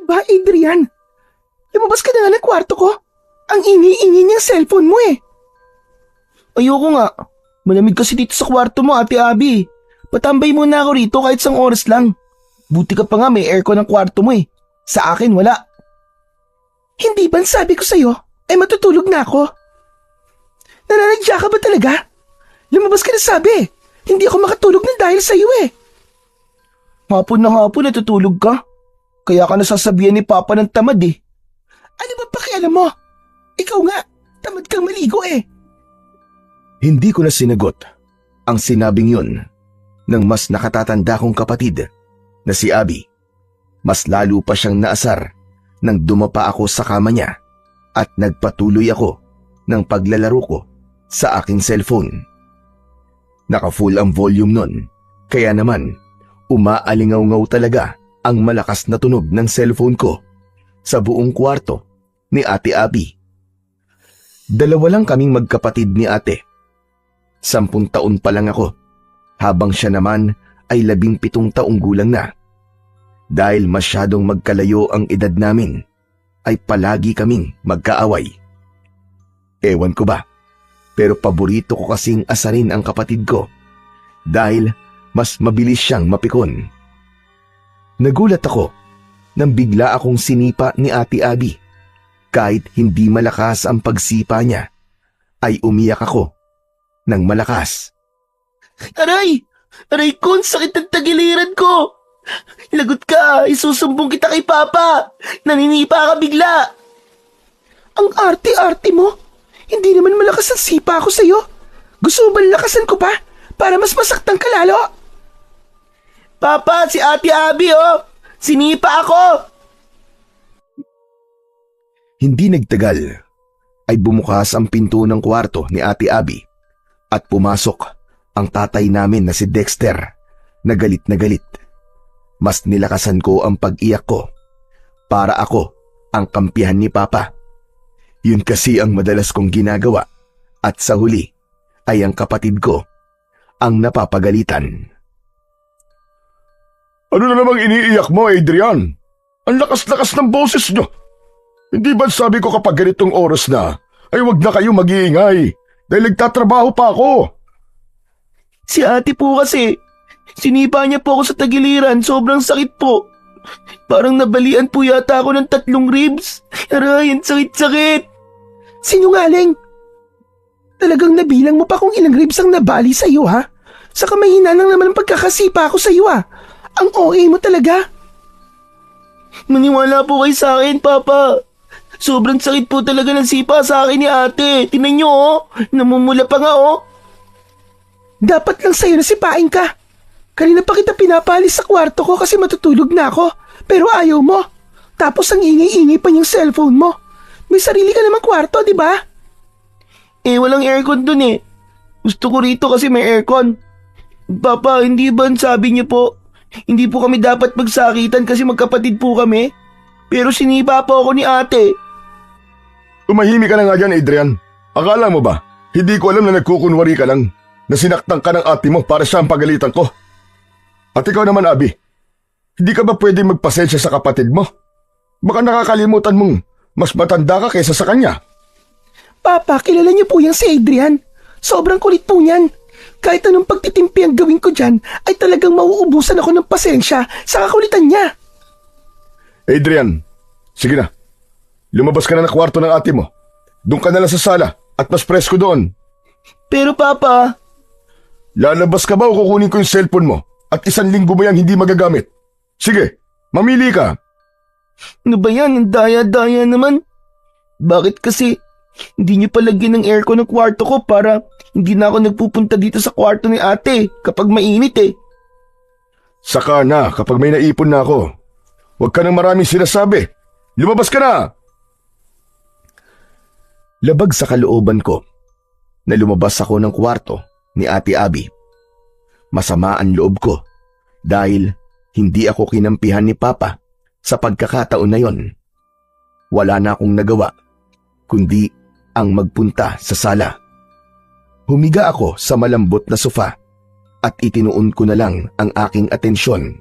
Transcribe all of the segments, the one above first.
ba, Adrian? Lumabas ka na nga ng kwarto ko. Ang ingay-ingay niyang cellphone mo eh. Ayoko nga. Malamig kasi dito sa kwarto mo, Ate Abby. Patambay muna ako rito kahit isang oras lang. Buti ka pa nga may aircon ng kwarto mo eh. Sa akin wala. Hindi ba sabi ko sa'yo ay matutulog na ako? Nananadya ka ba talaga? Lumabas ka na sabi. Hindi ako makatulog na dahil sa'yo eh. Hapon na hapon natutulog ka. Kaya ka nasasabihan ni Papa ng tamad eh. Ano ba pakialam mo? Ikaw nga, tamad kang maligo eh. Hindi ko na sinagot ang sinabing yun ng mas nakatatanda kong kapatid na si Abby. Mas lalo pa siyang naasar nang dumapa ako sa kama niya at nagpatuloy ako ng paglalaro ko sa aking cellphone. Naka-full ang volume nun, kaya naman umaalingaw-ngaw talaga ang malakas na tunog ng cellphone ko sa buong kwarto ni Ate Abby. Dalawa lang kaming magkapatid ni ate. 10 taon pa lang ako, habang siya naman ay 17 taong gulang na. Dahil masyadong magkalayo ang edad namin, ay palagi kaming magkaaway. Ewan ko ba, pero paborito ko kasing asarin ang kapatid ko dahil mas mabilis siyang mapikon. Nagulat ako nang bigla akong sinipa ni Ate Abby. Kahit hindi malakas ang pagsipa niya, ay umiyak ako ng malakas. Aray! Aray ko, sakit ng tagiliran ko! Lagot ka, isusumbong kita kay Papa! Naninipa ka bigla! Ang arte-arte mo! Hindi naman malakas ang sipa ko sa'yo! Gusto mo ba lakasan ko pa? Para mas masaktan ka lalo? Papa, si Ate Abby oh! Sinipa ako! Hindi nagtagal ay bumukas ang pinto ng kwarto ni Ate Abby at pumasok ang tatay namin na si Dexter na galit na galit. Mas nilakasan ko ang pag-iyak ko para ako ang kampihan ni Papa. Yun kasi ang madalas kong ginagawa at sa huli ay ang kapatid ko ang napapagalitan. Ano na namang iniiyak mo, Adrian? Ang lakas-lakas ng boses nyo. Hindi ba sabi ko kapag ganitong oras na, ay wag na kayo mag-iingay dahil nagtatrabaho pa ako? Si ate po kasi, sinipa niya po ako sa tagiliran, sobrang sakit po. Parang nabalian po yata ako ng 3 ribs. Aray, ang sakit-sakit. Sinungaling. Talagang nabilang mo pa kung ilang ribs ang nabali sa iyo ha? Saka mahina lang naman ang pagkakasipa ako sa iyo ha? Ang OA mo talaga. Maniwala po kayo sa akin, Papa. Sobrang sakit po talaga ng sipa sa akin ni ate. Tingnan niyo oh, namumula pa nga oh. Dapat lang sa'yo na sipain ka. Kanina pa kita pinapalis sa kwarto ko kasi matutulog na ako. Pero ayaw mo. Tapos ang ingay-ingay pa yung cellphone mo. May sarili ka namang kwarto, di ba? Eh, walang aircon dun eh. Gusto ko rito kasi may aircon. Papa, hindi ba sabi niyo po, hindi po kami dapat magsakitan kasi magkapatid po kami? Pero sinipa po ako ni ate. Tumahimik ka na nga dyan, Adrian. Akala mo ba, hindi ko alam na nagkukunwari ka lang, na sinaktan ka ng ate mo para siya ang pagalitan ko? At ikaw naman, Abby, hindi ka ba pwede magpasensya sa kapatid mo? Baka nakakalimutan mong mas matanda ka kaysa sa kanya. Papa, kilala niyo po yung si Adrian. Sobrang kulit po niyan. Kahit anong pagtitimpi ang gawin ko dyan, ay talagang mauubusan ako ng pasensya sa kakulitan niya. Adrian, sige na. Lumabas ka na ng kwarto ng ate mo. Doon ka na lang sa sala at mas presko doon. Pero Papa... Lalabas ka ba o kukunin ko yung cellphone mo at 1 linggo mo yan hindi magagamit? Sige, mamili ka. Ano ba yan? Ang daya-daya naman. Bakit kasi hindi niyo palagyan ng aircon ng kwarto ko para hindi na ako nagpupunta dito sa kwarto ni ate kapag mainit eh. Saka na kapag may naipon na ako. Huwag ka nang maraming sinasabi. Lumabas ka na! Labag sa kalooban ko na lumabas ako ng kwarto ni Ate Abby. Masama ang loob ko dahil hindi ako kinampihan ni Papa sa pagkakataon na yon. Wala na akong nagawa kundi ang magpunta sa sala. Humiga ako sa malambot na sofa at itinuon ko na lang ang aking atensyon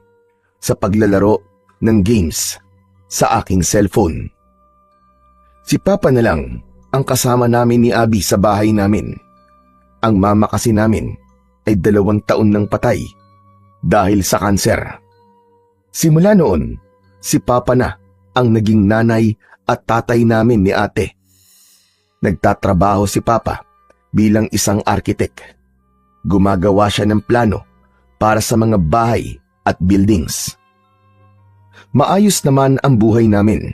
sa paglalaro ng games sa aking cellphone. Si Papa na lang ang kasama namin ni Abby sa bahay namin. Ang mama kasi namin ay 2 taon nang patay dahil sa kanser. Simula noon, si Papa na ang naging nanay at tatay namin ni ate. Nagtatrabaho si Papa bilang isang arkitek. Gumagawa siya ng plano para sa mga bahay at buildings. Maayos naman ang buhay namin.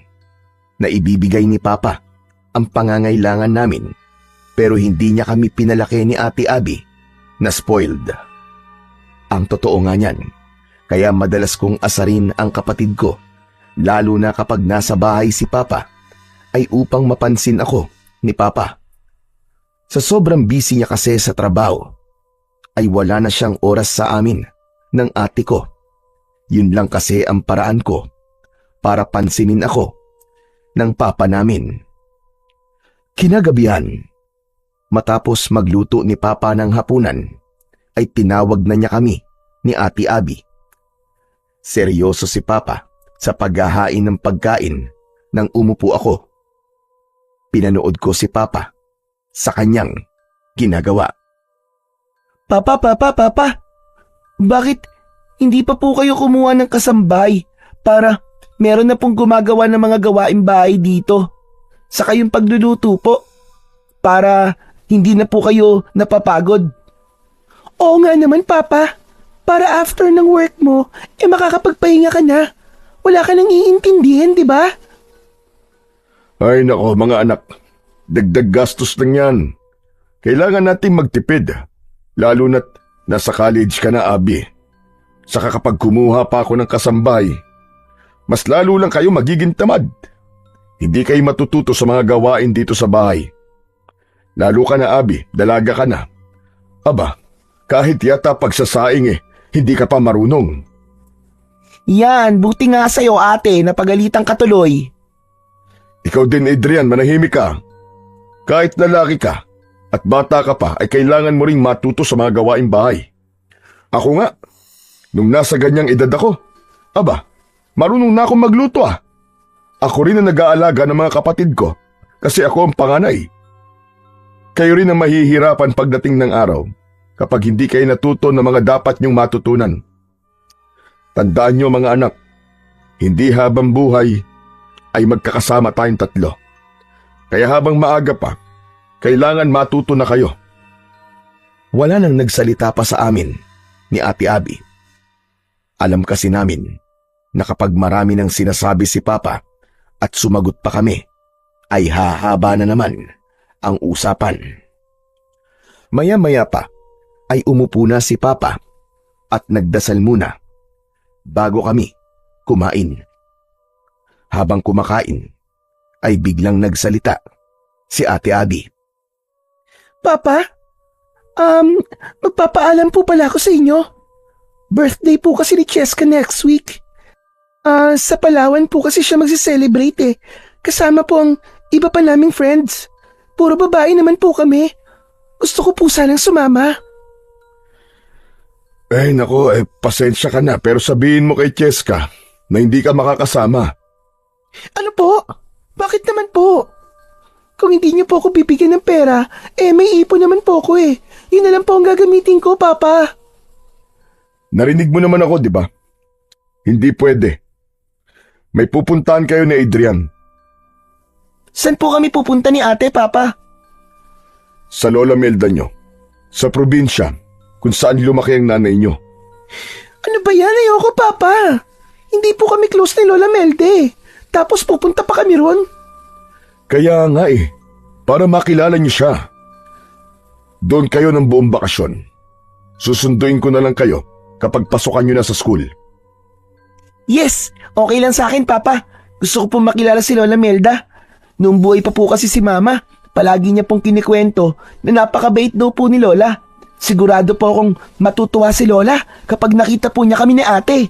Naibibigay ni Papa ang pangangailangan namin, pero hindi niya kami pinalaki ni Ate Abby na spoiled. Ang totoo nga niyan, kaya madalas kong asarin ang kapatid ko, lalo na kapag nasa bahay si Papa, ay upang mapansin ako ni Papa. Sa sobrang busy niya kasi sa trabaho, ay wala na siyang oras sa amin ng ate ko. Yun lang kasi ang paraan ko para pansinin ako ng Papa namin. Kinagabihan, matapos magluto ni Papa ng hapunan, ay tinawag na niya kami ni Ate Abby. Seryoso si Papa sa paghahain ng pagkain nang umupo ako. Pinanood ko si Papa sa kanyang ginagawa. Papa, bakit hindi pa po kayo kumuha ng kasambay para meron na pong gumagawa ng mga gawaing bahay dito? Saka yung pagluluto po, para hindi na po kayo napapagod. Oo nga naman, Papa. Para after ng work mo, makakapagpahinga ka na. Wala ka nang iintindihan, di ba? Ay nako mga anak, dagdag gastos lang yan. Kailangan nating magtipid, lalo na't nasa college ka na, Abby. Saka kapag kumuha pa ako ng kasambay, mas lalo lang kayo magiging tamad. Hindi kayo matututo sa mga gawain dito sa bahay. Lalo ka na, Abby, dalaga ka na. Aba, kahit yata pagsasaing hindi ka pa marunong. Yan, buti nga sa'yo ate, napagalitan ka tuloy. Ikaw din, Adrian, manahimik ka. Kahit lalaki ka at bata ka pa ay kailangan mo ring matuto sa mga gawaing bahay. Ako nga, nung nasa ganyang edad ako, aba, marunong na akong magluto ah. Ako rin ang nag-aalaga ng mga kapatid ko kasi ako ang panganay. Kayo rin ang mahihirapan pagdating ng araw kapag hindi kayo natuto ng mga dapat niyong matutunan. Tandaan niyo mga anak, hindi habang buhay ay magkakasama tayong 3. Kaya habang maaga pa, kailangan matuto na kayo. Wala nang nagsalita pa sa amin ni Ate Abby. Alam kasi namin na kapag marami nang sinasabi si Papa at sumagot pa kami, ay hahaba na naman ang usapan. Maya-maya pa ay umupo na si Papa at nagdasal muna bago kami kumain. Habang kumakain ay biglang nagsalita si Ate Abby. Papa, magpapaalam po pala ako sa inyo. Birthday po kasi ni Cheska next week. Sa Palawan po kasi siya magsi-celebrate Kasama po ang iba pa naming friends. Puro babae naman po kami. Gusto ko po sanang sumama. Ay nako, pasensya ka na pero sabihin mo kay Cheska na hindi ka makakasama. Ano po? Bakit naman po? Kung hindi niyo po ako bibigyan ng pera, may ipon naman po ako Yun na lang po ang gagamitin ko, Papa. Narinig mo naman ako, di ba? Hindi pwede. May pupuntahan kayo ni Adrian. Saan po kami pupunta ni ate, Papa? Sa Lola Melda nyo. Sa probinsya, kung saan lumaki ang nanay nyo. Ano ba yan? Ayoko, Papa. Hindi po kami close ni Lola Melde. Tapos pupunta pa kami ron. Kaya nga para makilala nyo siya. Doon kayo ng buong bakasyon. Susunduin ko na lang kayo kapag pasukan nyo na sa school. Yes, okay lang sa akin, Papa. Gusto ko pong makilala si Lola Melda. Noong buhay pa po kasi si Mama, palagi niya pong kinikwento na napakabait daw po ni Lola. Sigurado po akong matutuwa si Lola kapag nakita po niya kami ni ate.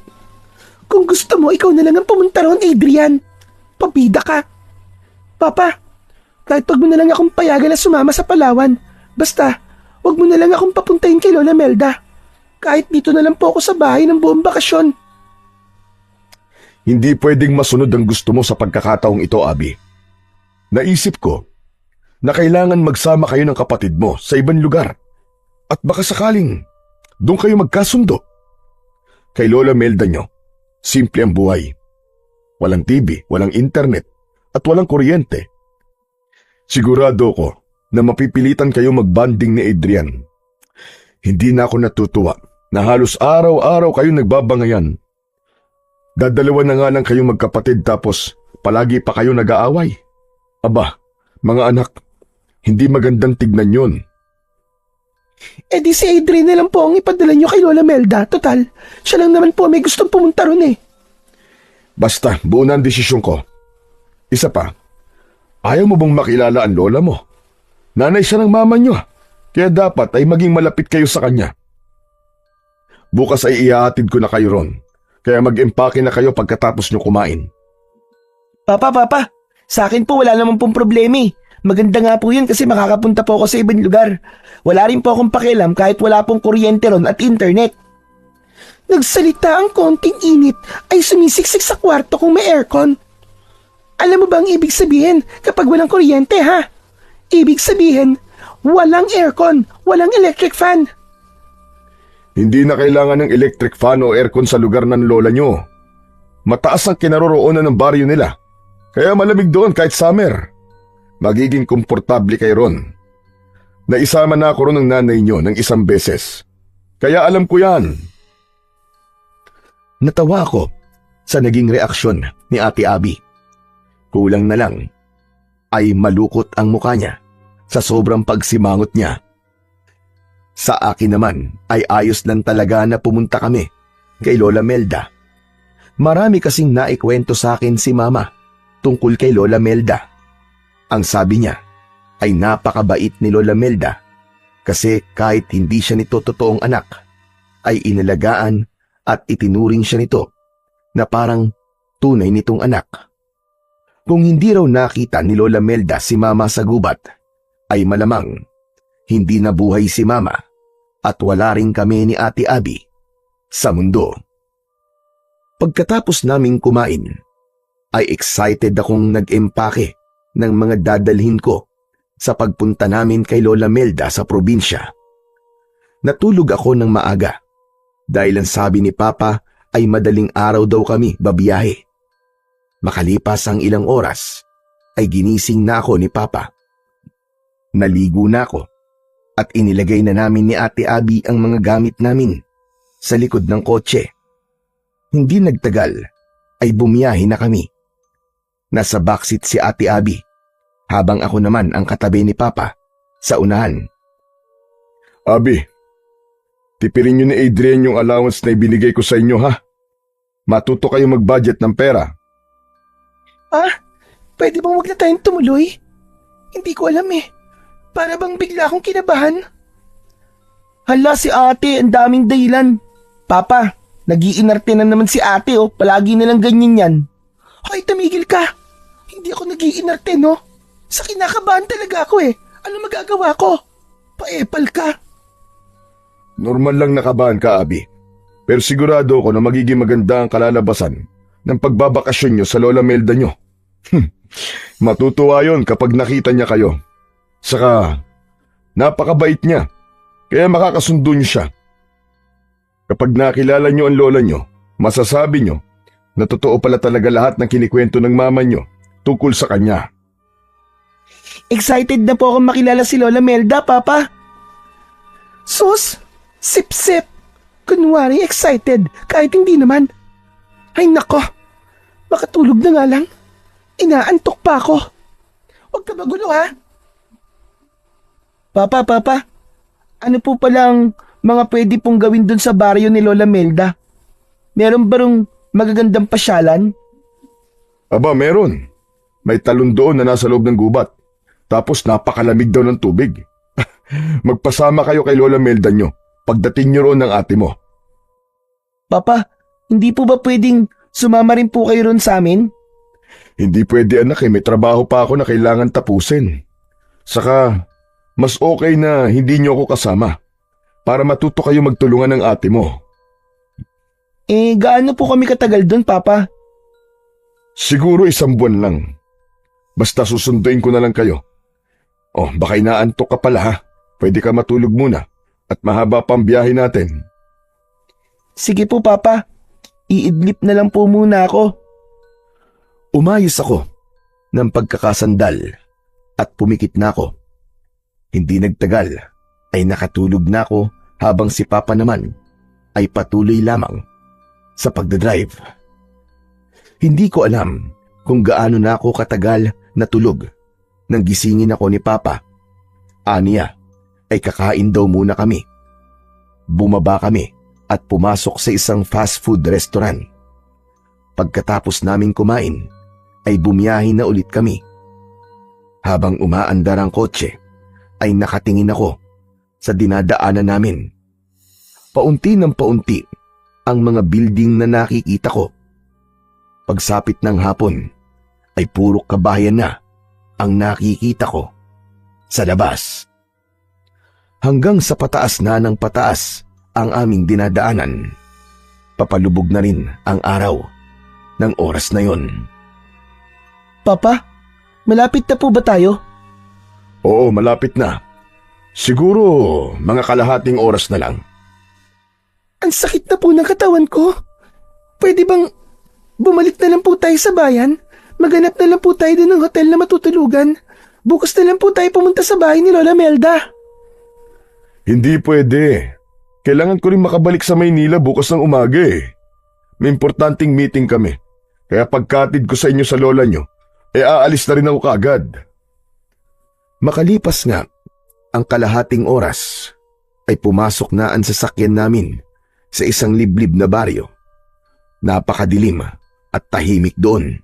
Kung gusto mo, ikaw na lang ang pumunta ron, Adrian. Pabida ka. Papa, kahit wag mo na lang akong payagan na sumama sa Palawan. Basta, wag mo na lang akong papuntahin kay Lola Melda. Kahit dito na lang po ako sa bahay ng buong bakasyon. Hindi pwedeng masunod ang gusto mo sa pagkakataong ito, Abby. Naisip ko na kailangan magsama kayo ng kapatid mo sa ibang lugar at baka sakaling doon kayo magkasundo. Kay Lola Melda nyo, simple ang buhay. Walang TV, walang internet, at walang kuryente. Sigurado ko na mapipilitan kayo magbanding ni Adrian. Hindi na ako natutuwa na halos araw-araw kayo nagbabangayan. Dadalawa na nga lang kayong magkapatid tapos palagi pa kayo nag-aaway. Aba, mga anak, hindi magandang tignan yun. Eh di si Adrian na lang po ang ipadala nyo kay Lola Melda. Total, siya lang naman po may gustong pumunta ron eh. Basta, buo na ang desisyon ko. Isa pa, ayaw mo bang makilala ang lola mo? Nanay siya ng mama nyo, kaya dapat ay maging malapit kayo sa kanya. Bukas ay ihahatid ko na kayo ron, kaya mag-empake na kayo pagkatapos nyo kumain. Papa, sa akin po wala naman pong problema eh. Maganda nga po yun kasi makakapunta po ako sa ibang lugar. Wala rin po akong pakialam kahit wala pong kuryente ron at internet. Nagsalita ang konting init ay sumisiksik sa kwarto kung may aircon. Alam mo ba ang ibig sabihin kapag walang kuryente ha? Ibig sabihin, walang aircon, walang electric fan. Hindi na kailangan ng electric fan o aircon sa lugar ng lola nyo. Mataas ang kinaroroonan ng baryo nila, kaya malamig doon kahit summer. Magiging komportable kayo ron. Naisama na ako ron ng nanay nyo ng isang beses. Kaya alam ko yan. Natawa ako sa naging reaksyon ni Ate Abby. Kulang na lang ay malukot ang mukha niya sa sobrang pagsimangot niya. Sa akin naman ay ayos lang talaga na pumunta kami kay Lola Melda. Marami kasing naikwento sa akin si Mama tungkol kay Lola Melda. Ang sabi niya ay napakabait ni Lola Melda kasi kahit hindi siya nito totoong anak, ay inalagaan at itinuring siya nito na parang tunay nitong anak. Kung hindi raw nakita ni Lola Melda si Mama sa gubat, ay malamang hindi nabuhay si Mama at wala rin kami ni Ate Abby sa mundo. Pagkatapos naming kumain, ay excited akong nag-empake ng mga dadalhin ko sa pagpunta namin kay Lola Melda sa probinsya. Natulog ako ng maaga dahil ang sabi ni Papa ay madaling araw daw kami babiyahe. Makalipas ang ilang oras ay ginising na ako ni Papa. Naligo na ako at inilagay na namin ni Ate Abby ang mga gamit namin sa likod ng kotse. Hindi nagtagal ay bumiyahe na kami. Nasa backseat si Ate Abby, habang ako naman ang katabi ni Papa sa unahan. Abby, tipirin nyo ni Adrian yung allowance na ibinigay ko sa inyo ha. Matuto kayo mag-budget ng pera. Pwede bang wag na tayong tumuloy? Hindi ko alam eh. Para bang bigla akong kinabahan? Hala si ate, ang daming dahilan. Papa, nag-iinarte na naman si ate oh. Palagi na lang ganyan yan. Hoy, tumigil ka. Hindi ako nag-iinarte, no? Sa kinakabahan talaga ako eh. Ano magagawa ko? Paepal ka. Normal lang nakabahan ka, Abby. Pero sigurado ko na magiging maganda ang kalalabasan ng pagbabakasyon nyo sa Lola Melda nyo. Matutuwa yun kapag nakita niya kayo. Saka, napakabait niya, kaya makakasundo niyo siya. Kapag nakilala nyo ang lola nyo, masasabi nyo na totoo pala talaga lahat ng kinikwento ng mama nyo tungkol sa kanya. Excited na po akong makilala si Lola Melda, Papa. Sus, sip-sip. Kunwari excited, kahit hindi naman. Ay nako, makatulog na nga lang. Inaantok pa ako. Huwag ka magulo ha. Papa, ano po palang mga pwede pong gawin dun sa baryo ni Lola Melda? Meron ba rong magagandang pasyalan? Aba, meron. May talon doon na nasa loob ng gubat. Tapos napakalamig daw ng tubig. Magpasama kayo kay Lola Melda nyo pagdating nyo roon ng ate mo. Papa, hindi po ba pwedeng sumama rin po kayo ron sa amin? Hindi pwede anak may trabaho pa ako na kailangan tapusin. Saka, mas okay na hindi nyo ako kasama para matuto kayo magtulungan ng ate mo. Gaano po kami katagal doon, Papa? Siguro 1 buwan lang. Basta susunduin ko na lang kayo. Oh, baka inaantok ka pala ha. Pwede ka matulog muna at mahaba pang biyahe natin. Sige po, Papa. Iidlip na lang po muna ako. Umayos ako ng pagkakasandal at pumikit na ako. Hindi nagtagal ay nakatulog na ako habang si Papa naman ay patuloy lamang sa pagdadrive. Hindi ko alam kung gaano na ako katagal natulog nang gisingin ako ni Papa. Aniya ay kakain daw muna kami. Bumaba kami at pumasok sa isang fast food restaurant. Pagkatapos naming kumain, ay bumiyahe na ulit kami. Habang umaandar ang kotse, ay nakatingin ako sa dinadaanan namin. Paunti ng paunti ang mga building na nakikita ko. Pagsapit ng hapon, ay puro kabahayan na ang nakikita ko sa labas. Hanggang sa pataas na ng pataas ang aming dinadaanan. Papalubog na rin ang araw ng oras na yon. Papa, malapit na po ba tayo? Oo, malapit na. Siguro mga kalahating oras na lang. Ang sakit na po ng katawan ko. Pwede bang bumalik na lang po tayo sa bayan? Maghanap na lang po tayo doon ng hotel na matutulugan. Bukas na lang po tayo pumunta sa bahay ni Lola Melda. Hindi pwede. Kailangan ko rin makabalik sa Maynila bukas ng umaga eh. May importanteng meeting kami. Kaya pagkatid ko sa inyo sa lola nyo, aalis na rin ako kaagad. Makalipas nga ang kalahating oras, ay pumasok na ang sasakyan namin sa isang liblib na baryo. Napakadilim at tahimik doon.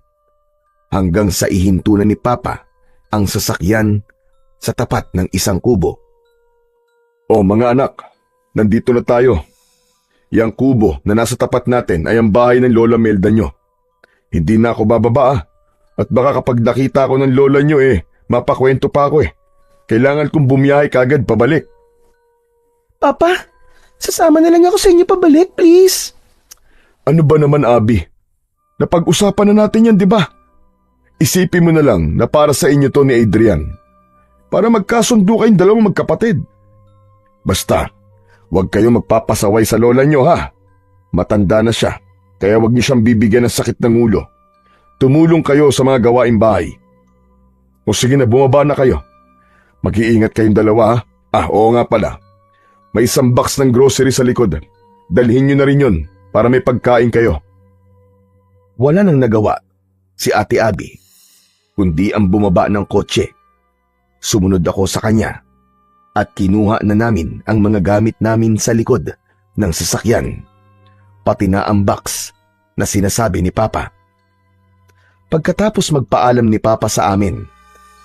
Hanggang sa ihinto na ni Papa ang sasakyan sa tapat ng isang kubo. O mga anak, nandito na tayo. Yang kubo na nasa tapat natin ay ang bahay ng Lola Melda nyo. Hindi na ako bababa At baka kapag nakita ko ng lola nyo mapakwento pa ako Kailangan kong bumiyahe kagad pabalik. Papa, sasama na lang ako sa inyo pabalik, please. Ano ba naman, Abby? Napag-usapan na natin yan, di ba? Isipin mo na lang na para sa inyo to ni Adrian. Para magkasundo kayong dalawang magkapatid. Basta, huwag kayong magpapasaway sa lola nyo ha. Matanda na siya, kaya huwag niyo siyang bibigyan ng sakit ng ulo. Tumulong kayo sa mga gawaing bahay. O sige na, bumaba na kayo. Mag-iingat kayong dalawa ha. Oo nga pala. May isang box ng grocery sa likod. Dalhin niyo na rin yun para may pagkain kayo. Wala nang nagawa si Ate Abby, kundi ang bumaba ng kotse. Sumunod ako sa kanya at kinuha na namin ang mga gamit namin sa likod ng sasakyan, pati na ang box na sinasabi ni Papa. Pagkatapos magpaalam ni Papa sa amin,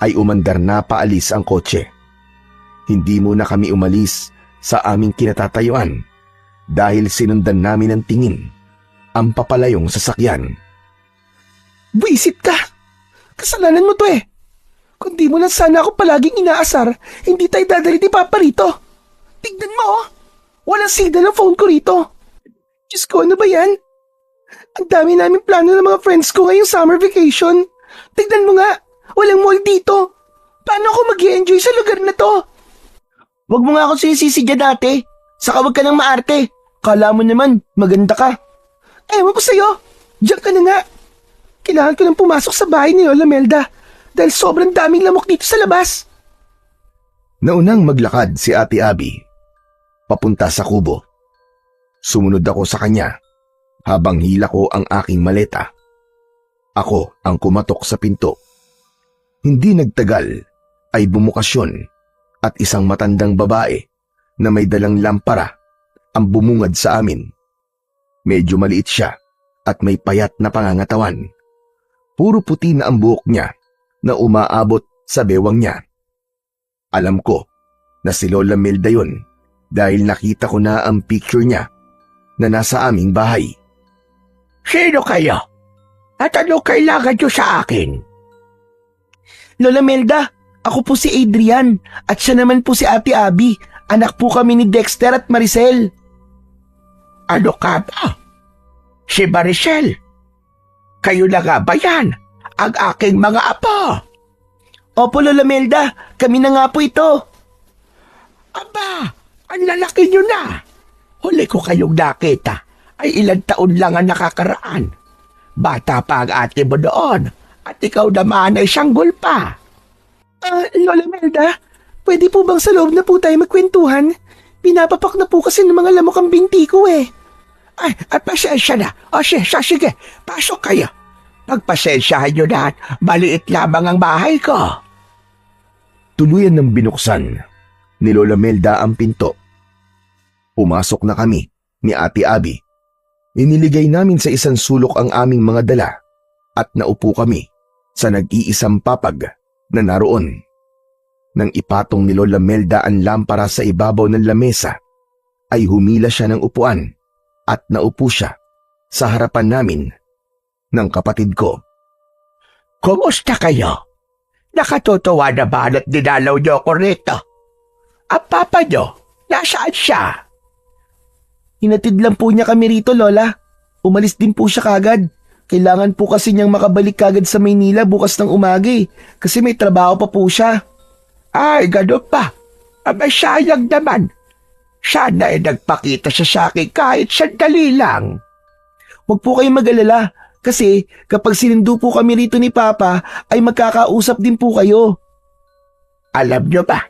ay umandar na paalis ang kotse. Hindi muna kami umalis sa aming kinatatayuan dahil sinundan namin ng tingin ang papalayong sasakyan. Buisit ka! Kasalanan mo to Kung di mo lang sana ako palaging inaasar, hindi tayo dadali ni Papa rito. Tignan mo Walang signal ng phone ko rito. Diyos ko, ano ba yan? Ang dami namin plano ng mga friends ko ngayong summer vacation. Tignan mo nga, walang mall dito. Paano ako mag-i-enjoy sa lugar na to? Huwag mo nga ako sinisisi dyan ate. Saka huwag ka nang maarte. Kala mo naman, maganda ka. Ewan ko sa'yo, diyan ka na nga. Kailangan ko nang pumasok sa bahay ni Lola Melda dahil sobrang daming lamok dito sa labas. Naunang maglakad si Ate Abby papunta sa kubo. Sumunod ako sa kanya habang hila ko ang aking maleta. Ako ang kumatok sa pinto. Hindi nagtagal ay bumukas yun at isang matandang babae na may dalang lampara ang bumungad sa amin. Medyo maliit siya at may payat na pangangatawan. Puro puti na ang buhok niya na umaabot sa bewang niya. Alam ko na si Lola Melda yun dahil nakita ko na ang picture niya na nasa aming bahay. Sino kayo? At ano kailangan nyo sa akin? Lola Melda, ako po si Adrian at siya naman po si Ate Abby. Anak po kami ni Dexter at Maricel. Ano ka ba? Si Maricel? Kayo na nga ba yan? Ang aking mga apo. Opo, Lola Melda, kami na nga po ito. Aba, ang lalaki nyo na. Huli ko kayong nakita ay ilang taon lang ang nakakaraan. Bata pa ang ate mo doon at ikaw naman ay sanggol pa. Lola Melda, pwede po bang sa loob na po tayo magkwentuhan? Pinapapak na po kasi ng mga lamok ang binti ko eh. Ay, at pasensya na. O sige, pasok kayo. Pagpasensyahan nyo na at maliit lamang ang bahay ko. Tuluyan ng binuksan ni Lola Melda ang pinto. Pumasok na kami ni Ate Abby. Iniligay namin sa isang sulok ang aming mga dala at naupo kami sa nag-iisang papag na naroon. Nang ipatong ni Lola Melda ang lampara sa ibabaw ng lamesa, ay humila siya ng upuan at naupo siya sa harapan namin ng kapatid ko. Kumusta kayo? Nakatutuwa na ba at dinalaw niyo ako rito? Ang papa niyo, nasaan siya? Hinatid lang po niya kami rito, Lola. Umalis din po siya kagad. Kailangan po kasi niyang makabalik kagad sa Maynila bukas ng umaga kasi may trabaho pa po siya. Ay, ganun pa. Abay, sayang naman. Sana ay nagpakita siya sa akin kahit sandali lang. Huwag po kayong mag-alala kasi kapag sinundo po kami rito ni Papa ay magkakausap din po kayo. Alam niyo ba,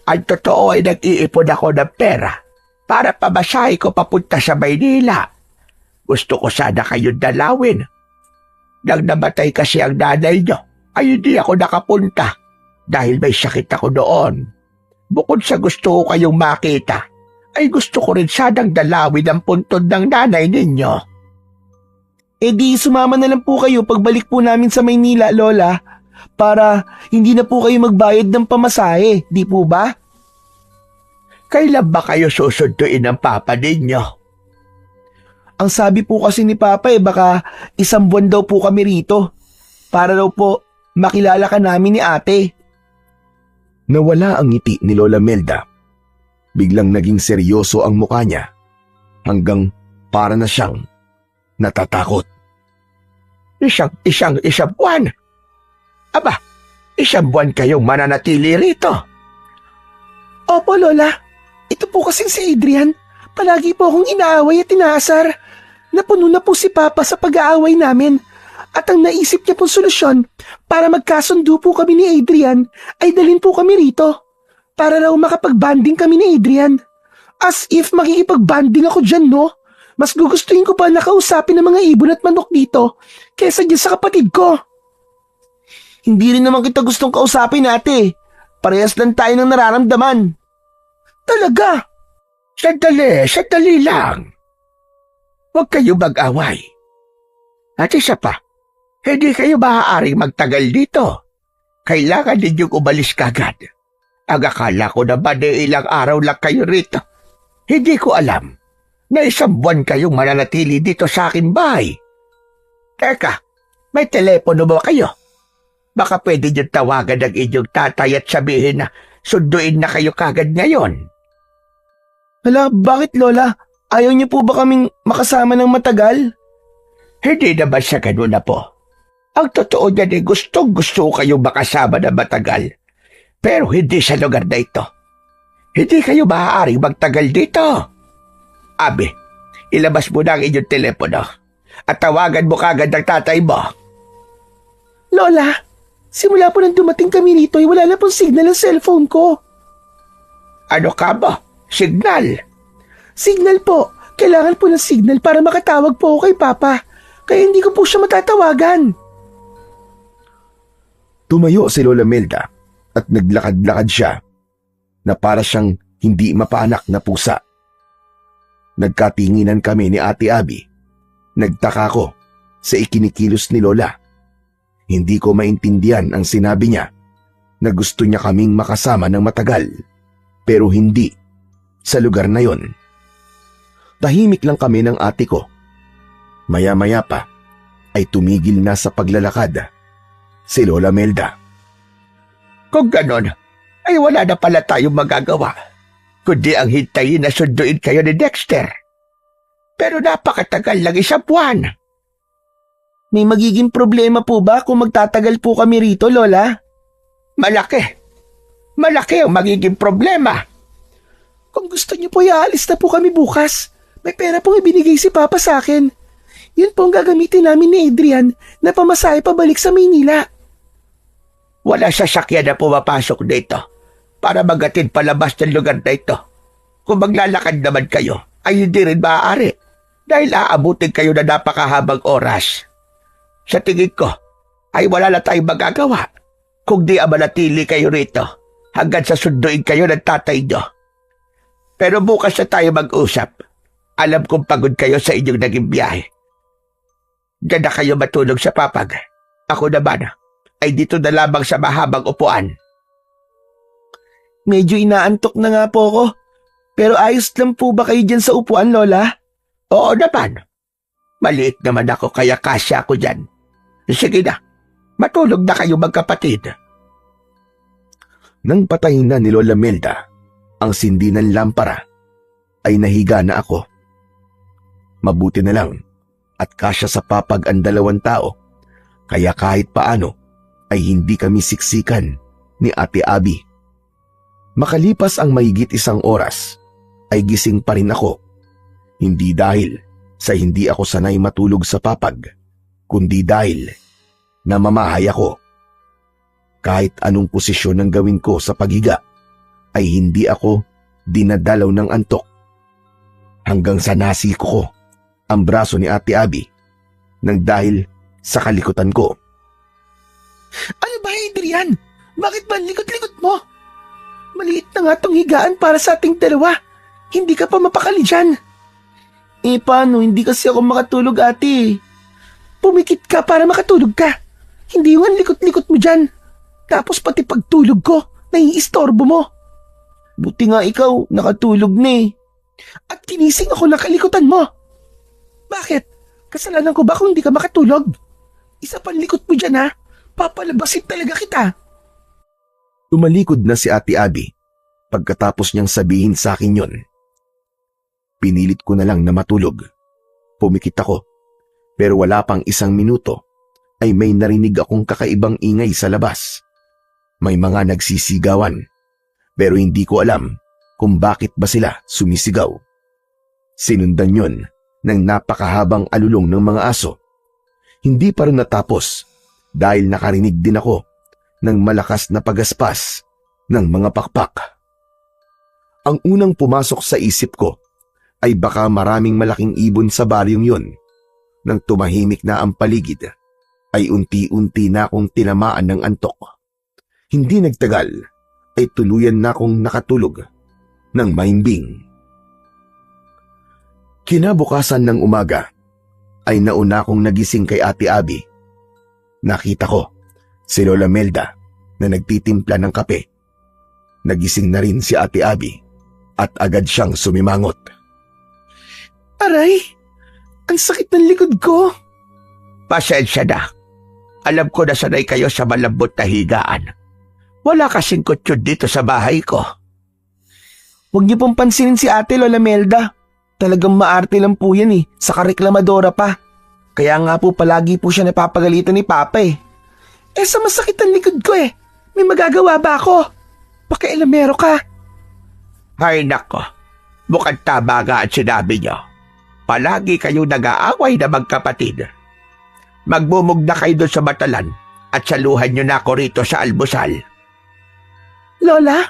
ang totoo ay nag-iipon ako ng pera para pamasahe ko papunta sa Maynila. Gusto ko sana kayong dalawin. Nang namatay kasi ang nanay niyo, ay hindi ako nakapunta dahil may sakit ako doon. Bukod sa gusto ko kayong makita, ay gusto ko rin sanang dalawin ang puntod ng nanay ninyo. E di sumama na lang po kayo pagbalik po namin sa Maynila, Lola, para hindi na po kayo magbayad ng pamasahe, di po ba? Kailan ba kayo susunduin ng papa ninyo? Ang sabi po kasi ni Papa baka 1 buwan daw po kami rito para daw po makilala ka namin ni ate. Nawala ang ngiti ni Lola Melda. Biglang naging seryoso ang mukha niya hanggang para na siyang natatakot. Isang buwan? Aba, 1 buwan kayong mananatili rito. Opo, Lola. Ito po kasing si Adrian. Palagi po akong inaaway at inaasar. Napuno na po si Papa sa pag-aaway namin. At ang naisip niya pong solusyon para magkasundo po kami ni Adrian ay dalhin po kami rito. Para raw makapag-banding kami ni Adrian. As if makikipag-banding ako dyan, no? Mas gugustuhin ko pa nakausapin ng mga ibon at manok dito kesa dyan sa kapatid ko. Hindi rin naman kita gustong kausapin, ate. Parehas lang tayo ng nararamdaman. Talaga? Sandali lang. Huwag kayo mag-away. At isa pa, hindi kayo maaaring magtagal dito. Kailangan ninyong umalis kagad. Ang akala ko naman ilang araw lang kayo rito. Hindi ko alam na 1 buwan kayong mananatili dito sa akin bahay. Teka, may telepono ba kayo? Baka pwede niyo tawagan ang inyong tatay at sabihin na sunduin na kayo kagad ngayon. Hala, bakit, Lola? Ayaw niyo po ba kaming makasama ng matagal? Hindi naman sa ganun na po. Ang totoo niyan gustong-gusto kayong makasama na matagal. Pero hindi sa lugar na ito. Hindi kayo maaaring magtagal dito. Abi, ilabas mo na ang inyong telepono at tawagan mo kagad ang tatay mo. Lola, simula po nang dumating kami rito ay wala na pong signal ang cellphone ko. Ano ka ba? Signal? Signal po. Kailangan po ng signal para makatawag po ako kay Papa. Kaya hindi ko po siya matatawagan. Tumayo si Lola Melda at naglakad-lakad siya na para siyang hindi mapaanak na pusa. Nagkatinginan kami ni Ate Abby. Nagtaka ko sa ikinikilos ni Lola. Hindi ko maintindihan ang sinabi niya na gusto niya kaming makasama ng matagal pero hindi sa lugar na yon. Tahimik lang kami ng ate ko. Maya-maya pa ay tumigil na sa paglalakad si Lola Melda. Kung ganon, ay wala na pala tayong magagawa, kundi ang hintayin na sunduin kayo ni Dexter. Pero napakatagal lang 1 buwan. May magiging problema po ba kung magtatagal po kami rito, Lola? Malaki. Malaki ang magiging problema. Kung gusto niyo po, iaalis na po kami bukas. May pera pong ibinigay si Papa sa akin. Yun po ang gagamitin namin ni Adrian na pamasahe pabalik sa Maynila. Wala sasakyan na pumapasok dito para magatid palabas ng lugar na ito. Kung maglalakad naman kayo, ay hindi rin maaari dahil aabutin kayo na napakahabang oras. Sa tingin ko, ay wala na tayong magagawa kung di manatili kayo rito hanggang sa sunduin kayo ng tatay nyo. Pero bukas na tayo mag-usap. Alam kong pagod kayo sa inyong naging biyahe. Diyan na kayo matulog sa papag. Ako naman ay dito na lamang sa mahabang upuan. Medyo inaantok na nga po ako. Pero ayos lang po ba kayo dyan sa upuan, Lola? Oo naman. Maliit naman ako kaya kasya ako dyan. Sige na, matulog na kayo magkapatid. Nang patayin na ni Lola Melda ang sindi ng lampara, ay nahiga na ako. Mabuti na lang at kasya sa papag ang 2 tao, kaya kahit paano ay hindi kami siksikan ni Ate Abby. Makalipas ang mahigit 1 oras, ay gising pa rin ako. Hindi dahil sa hindi ako sanay matulog sa papag, kundi dahil namamahay ako. Kahit anong posisyon ang gawin ko sa paghiga, ay hindi ako dinadalaw ng antok. Hanggang sa nasiko ko ang braso ni Ate Abby nang dahil sa kalikutan ko. Ano ba, Adrian? Bakit ba ang likot-likot mo? Maliit na nga tong higaan para sa ating dalawa. Hindi ka pa mapakali dyan. Paano? Hindi kasi ako makatulog, ate. Pumikit ka para makatulog ka. Hindi yung likot-likot mo dyan. Tapos pati pagtulog ko, naiistorbo mo. Buti nga ikaw, nakatulog na eh. At kinising ako ng kalikutan mo. Bakit? Kasalanan ko ba kung hindi ka makatulog? Isa pang likot mo dyan ha. Papalabasin talaga kita. Tumalikod na si Ate Abby pagkatapos niyang sabihin sa akin yon. Pinilit ko na lang na matulog. Pumikit ako, pero wala pang 1 minuto ay may narinig akong kakaibang ingay sa labas. May mga nagsisigawan, pero hindi ko alam kung bakit ba sila sumisigaw. Sinundan yon ng napakahabang alulong ng mga aso. Hindi pa rin natapos dahil nakarinig din ako ng malakas na pagaspas ng mga pakpak. Ang unang pumasok sa isip ko ay baka maraming malaking ibon sa baryong yon. Nang tumahimik na ang paligid, ay unti-unti na akong tinamaan ng antok. Hindi nagtagal, ay tuluyan na akong nakatulog ng mahimbing. Kinabukasan ng umaga, ay nauna akong nagising kay Ate Abby. Nakita ko si Lola Melda na nagtitimpla ng kape. Nagising na rin si Ate Abby at agad siyang sumimangot. Aray, ang sakit ng likod ko. Pasensya na. Alam ko na sanay kayo sa malambot na higaan. Wala kasing kutsyon dito sa bahay ko. Huwag niyo pong pansinin si Ate Lola Melda. Talagang maarte lang po yan eh, saka reklamadora pa. Kaya nga po palagi po siya napapagalitan ni Papa eh. Sa masakit ang likod ko eh. May magagawa ba ako? Pakialamero ka. Ay nako, mukhang tama nga ang sinabi niyo. Palagi kayo nag-aaway na magkapatid. Magmumug na kayo doon sa batalan at saluhan niyo na ako rito sa almusal. Lola,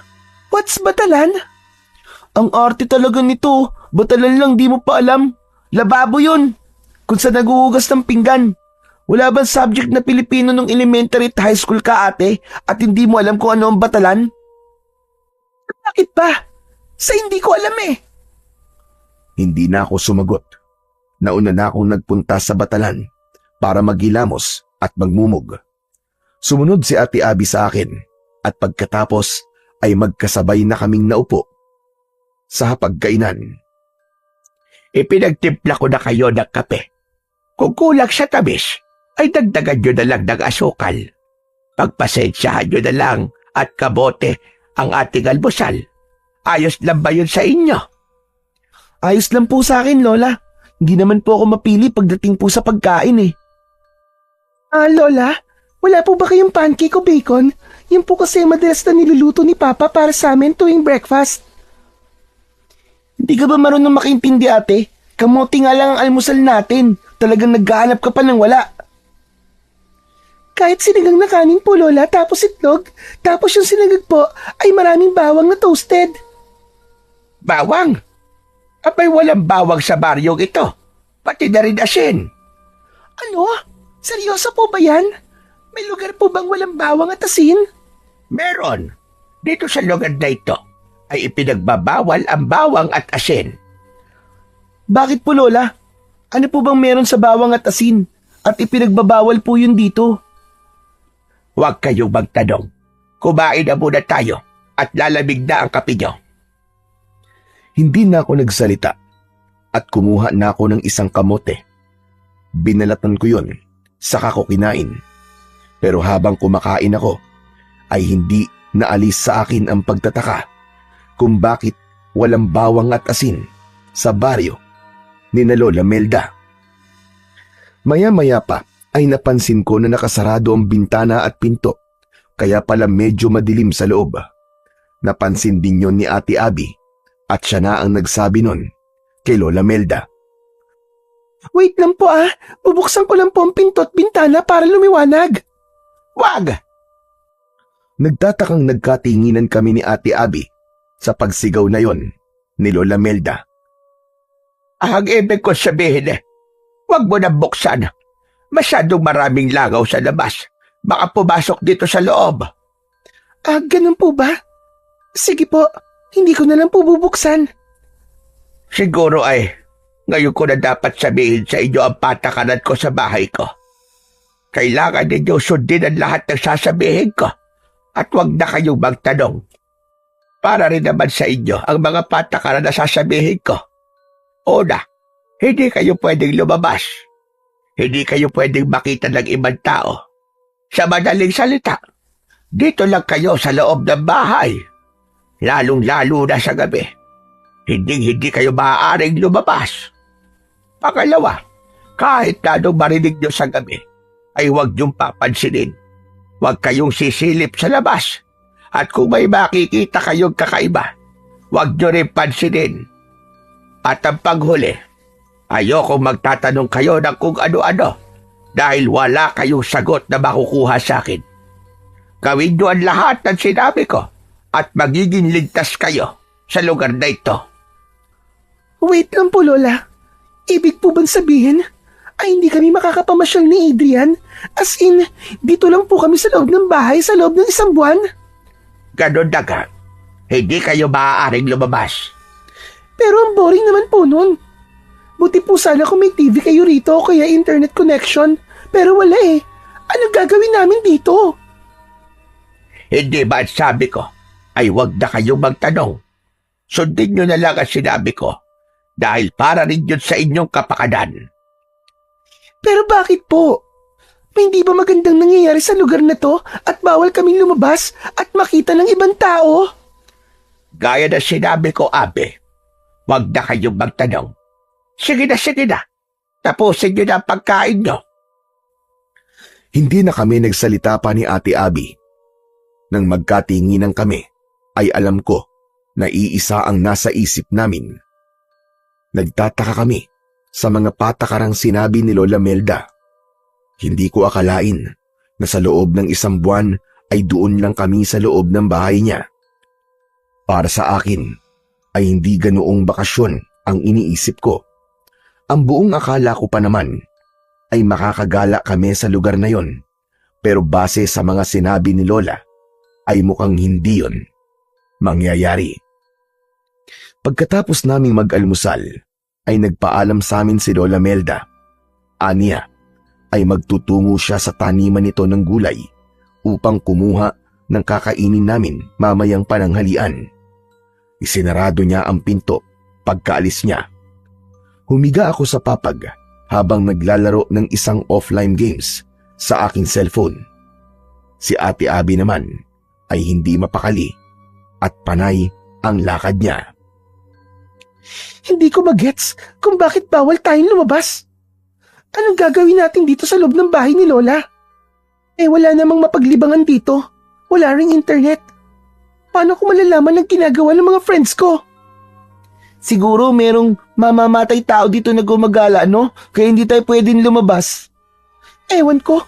what's batalan? Ang arte talaga nito. Batalan lang, di mo pa alam. Lababo yun. Kung saan naguhugas ng pinggan. Wala bang subject na Pilipino nung elementary at high school ka, ate, at hindi mo alam kung ano ang batalan? Bakit ba? Sa hindi ko alam eh. Hindi na ako sumagot. Nauna na akong nagpunta sa batalan para maghilamos at magmumog. Sumunod si Ate Abby sa akin at pagkatapos ay magkasabay na kaming naupo sa hapagkainan. Ipinagtimpla ko na kayo ng kape. Kung kulang sa tamis, ay dagdagan nyo na lang ng asukal. Pagpasensyahan nyo na lang at kabote ang ating almusal. Ayos lang ba yun sa inyo? Ayos lang po sa akin, Lola. Hindi naman po ako mapili pagdating po sa pagkain eh. Lola, wala po ba kayong pancake o bacon? Yan po kasi ang madalas na niluluto ni Papa para sa amin tuwing breakfast. Hindi ka ba marunong makaintindi, ate? Kamote nga lang ang almusal natin. Talagang naghahanap ka pa ng wala. Kahit sinigang na kanin po, Lola, tapos itlog, tapos yung sinagag po ay maraming bawang na toasted. Bawang? Abay walang bawang sa baryong ito. Pati na rin asin. Ano? Seryoso po ba yan? May lugar po bang walang bawang at asin? Meron. Dito sa lugar na ito ay ipinagbabawal ang bawang at asin. Bakit po, Lola? Ano po bang meron sa bawang at asin? At ipinagbabawal po yun dito. Huwag kayong magtanong. Kumain na muna tayo at lalamig na ang kape nyo. Hindi na ako nagsalita at kumuha na ako ng isang kamote. Binalatan ko yon, saka ko kinain. Pero habang kumakain ako, ay hindi naalis sa akin ang pagtataka kung bakit walang bawang at asin sa baryo ni na Lola Melda. Maya-maya pa ay napansin ko na nakasarado ang bintana at pinto, kaya pala medyo madilim sa loob. Napansin din yon ni Ate Abby at siya na ang nagsabi nun kay Lola Melda. Wait lang po bubuksan ko lang po ang pinto at bintana para lumiwanag. Wag! Nagtatakang nagkatinginan kami ni Ate Abby sa pagsigaw na yon ni Lola Melda. Ang ibig ko sabihin wag mo na buksan. Masyadong maraming langaw sa labas. Baka pumasok dito sa loob. Ganun po ba? Sige po, hindi ko na lang po bubuksan. Siguro ay ngayon ko na dapat sabihin sa inyo ang patakaran ko sa bahay ko. Kailangan ninyo sundin ang lahat ng sasabihin ko at huwag na kayong magtanong. Para rin naman sa inyo ang mga patakaran na sasabihin ko. Una, hindi kayo pwedeng lumabas. Hindi kayo pwedeng makita ng ibang tao. Sa madaling salita, dito lang kayo sa loob ng bahay. Lalong-lalo na sa gabi. Hindi kayo maaaring lumabas. Pangalawa, kahit na anong marinig nyo sa gabi, ay huwag niyong papansinin. Huwag kayong sisilip sa labas. At kung may makikita kayong kakaiba, huwag nyo rin pansinin. At ang panghuli, ayokong magtatanong kayo ng kung ano-ano dahil wala kayong sagot na makukuha sa akin. Gawin nyo ang lahat ng sinabi ko at magiging ligtas kayo sa lugar na ito. Wait lang po, Lola. Ibig po bang sabihin ay hindi kami makakapamasyal ni Adrian? As in, dito lang po kami sa loob ng bahay sa loob ng 1 buwan? Ganon na nga. Hindi kayo maaaring lumabas. Pero ang boring naman po nun. Buti po sana kung may TV kayo rito o kaya internet connection. Pero wala Anong gagawin namin dito? Hindi ba sabi ko ay huwag na kayong magtanong? Sundin nyo na lang ang sinabi ko dahil para rin yun sa inyong kapakanan. Pero bakit po? May hindi ba magandang nangyayari sa lugar na to at bawal kaming lumabas at makita ng ibang tao? Gaya na sinabi ko, Abe, huwag na kayong magtanong. Sige na. Tapusin nyo na ang pagkain nyo. Hindi na kami nagsalita pa ni Ate Abby. Nang magkatinginan kami, ay alam ko na iisa ang nasa isip namin. Nagtataka kami sa mga patakarang sinabi ni Lola Melda. Hindi ko akalain na sa loob ng 1 buwan ay doon lang kami sa loob ng bahay niya. Para sa akin ay hindi ganoong bakasyon ang iniisip ko. Ang buong akala ko pa naman ay makakagala kami sa lugar na yon. Pero base sa mga sinabi ni Lola ay mukhang hindi yon mangyayari. Pagkatapos naming mag-almusal ay nagpaalam sa amin si Lola Melda. Aniya ay magtutungo siya sa taniman nito ng gulay upang kumuha ng kakainin namin mamayang pananghalian. Isinarado niya ang pinto pagkaalis niya. Humiga ako sa papag habang naglalaro ng isang offline games sa aking cellphone. Si Ate Abby naman ay hindi mapakali at panay ang lakad niya. Hindi ko magets kung bakit bawal tayong lumabas. Anong gagawin natin dito sa loob ng bahay ni Lola? Wala namang mapaglibangan dito. Wala ring internet. Paano ko malalaman ang ginagawa ng mga friends ko? Siguro merong mamamatay tao dito na gumagala, no? Kaya hindi tayo pwedeng lumabas. Ewan ko.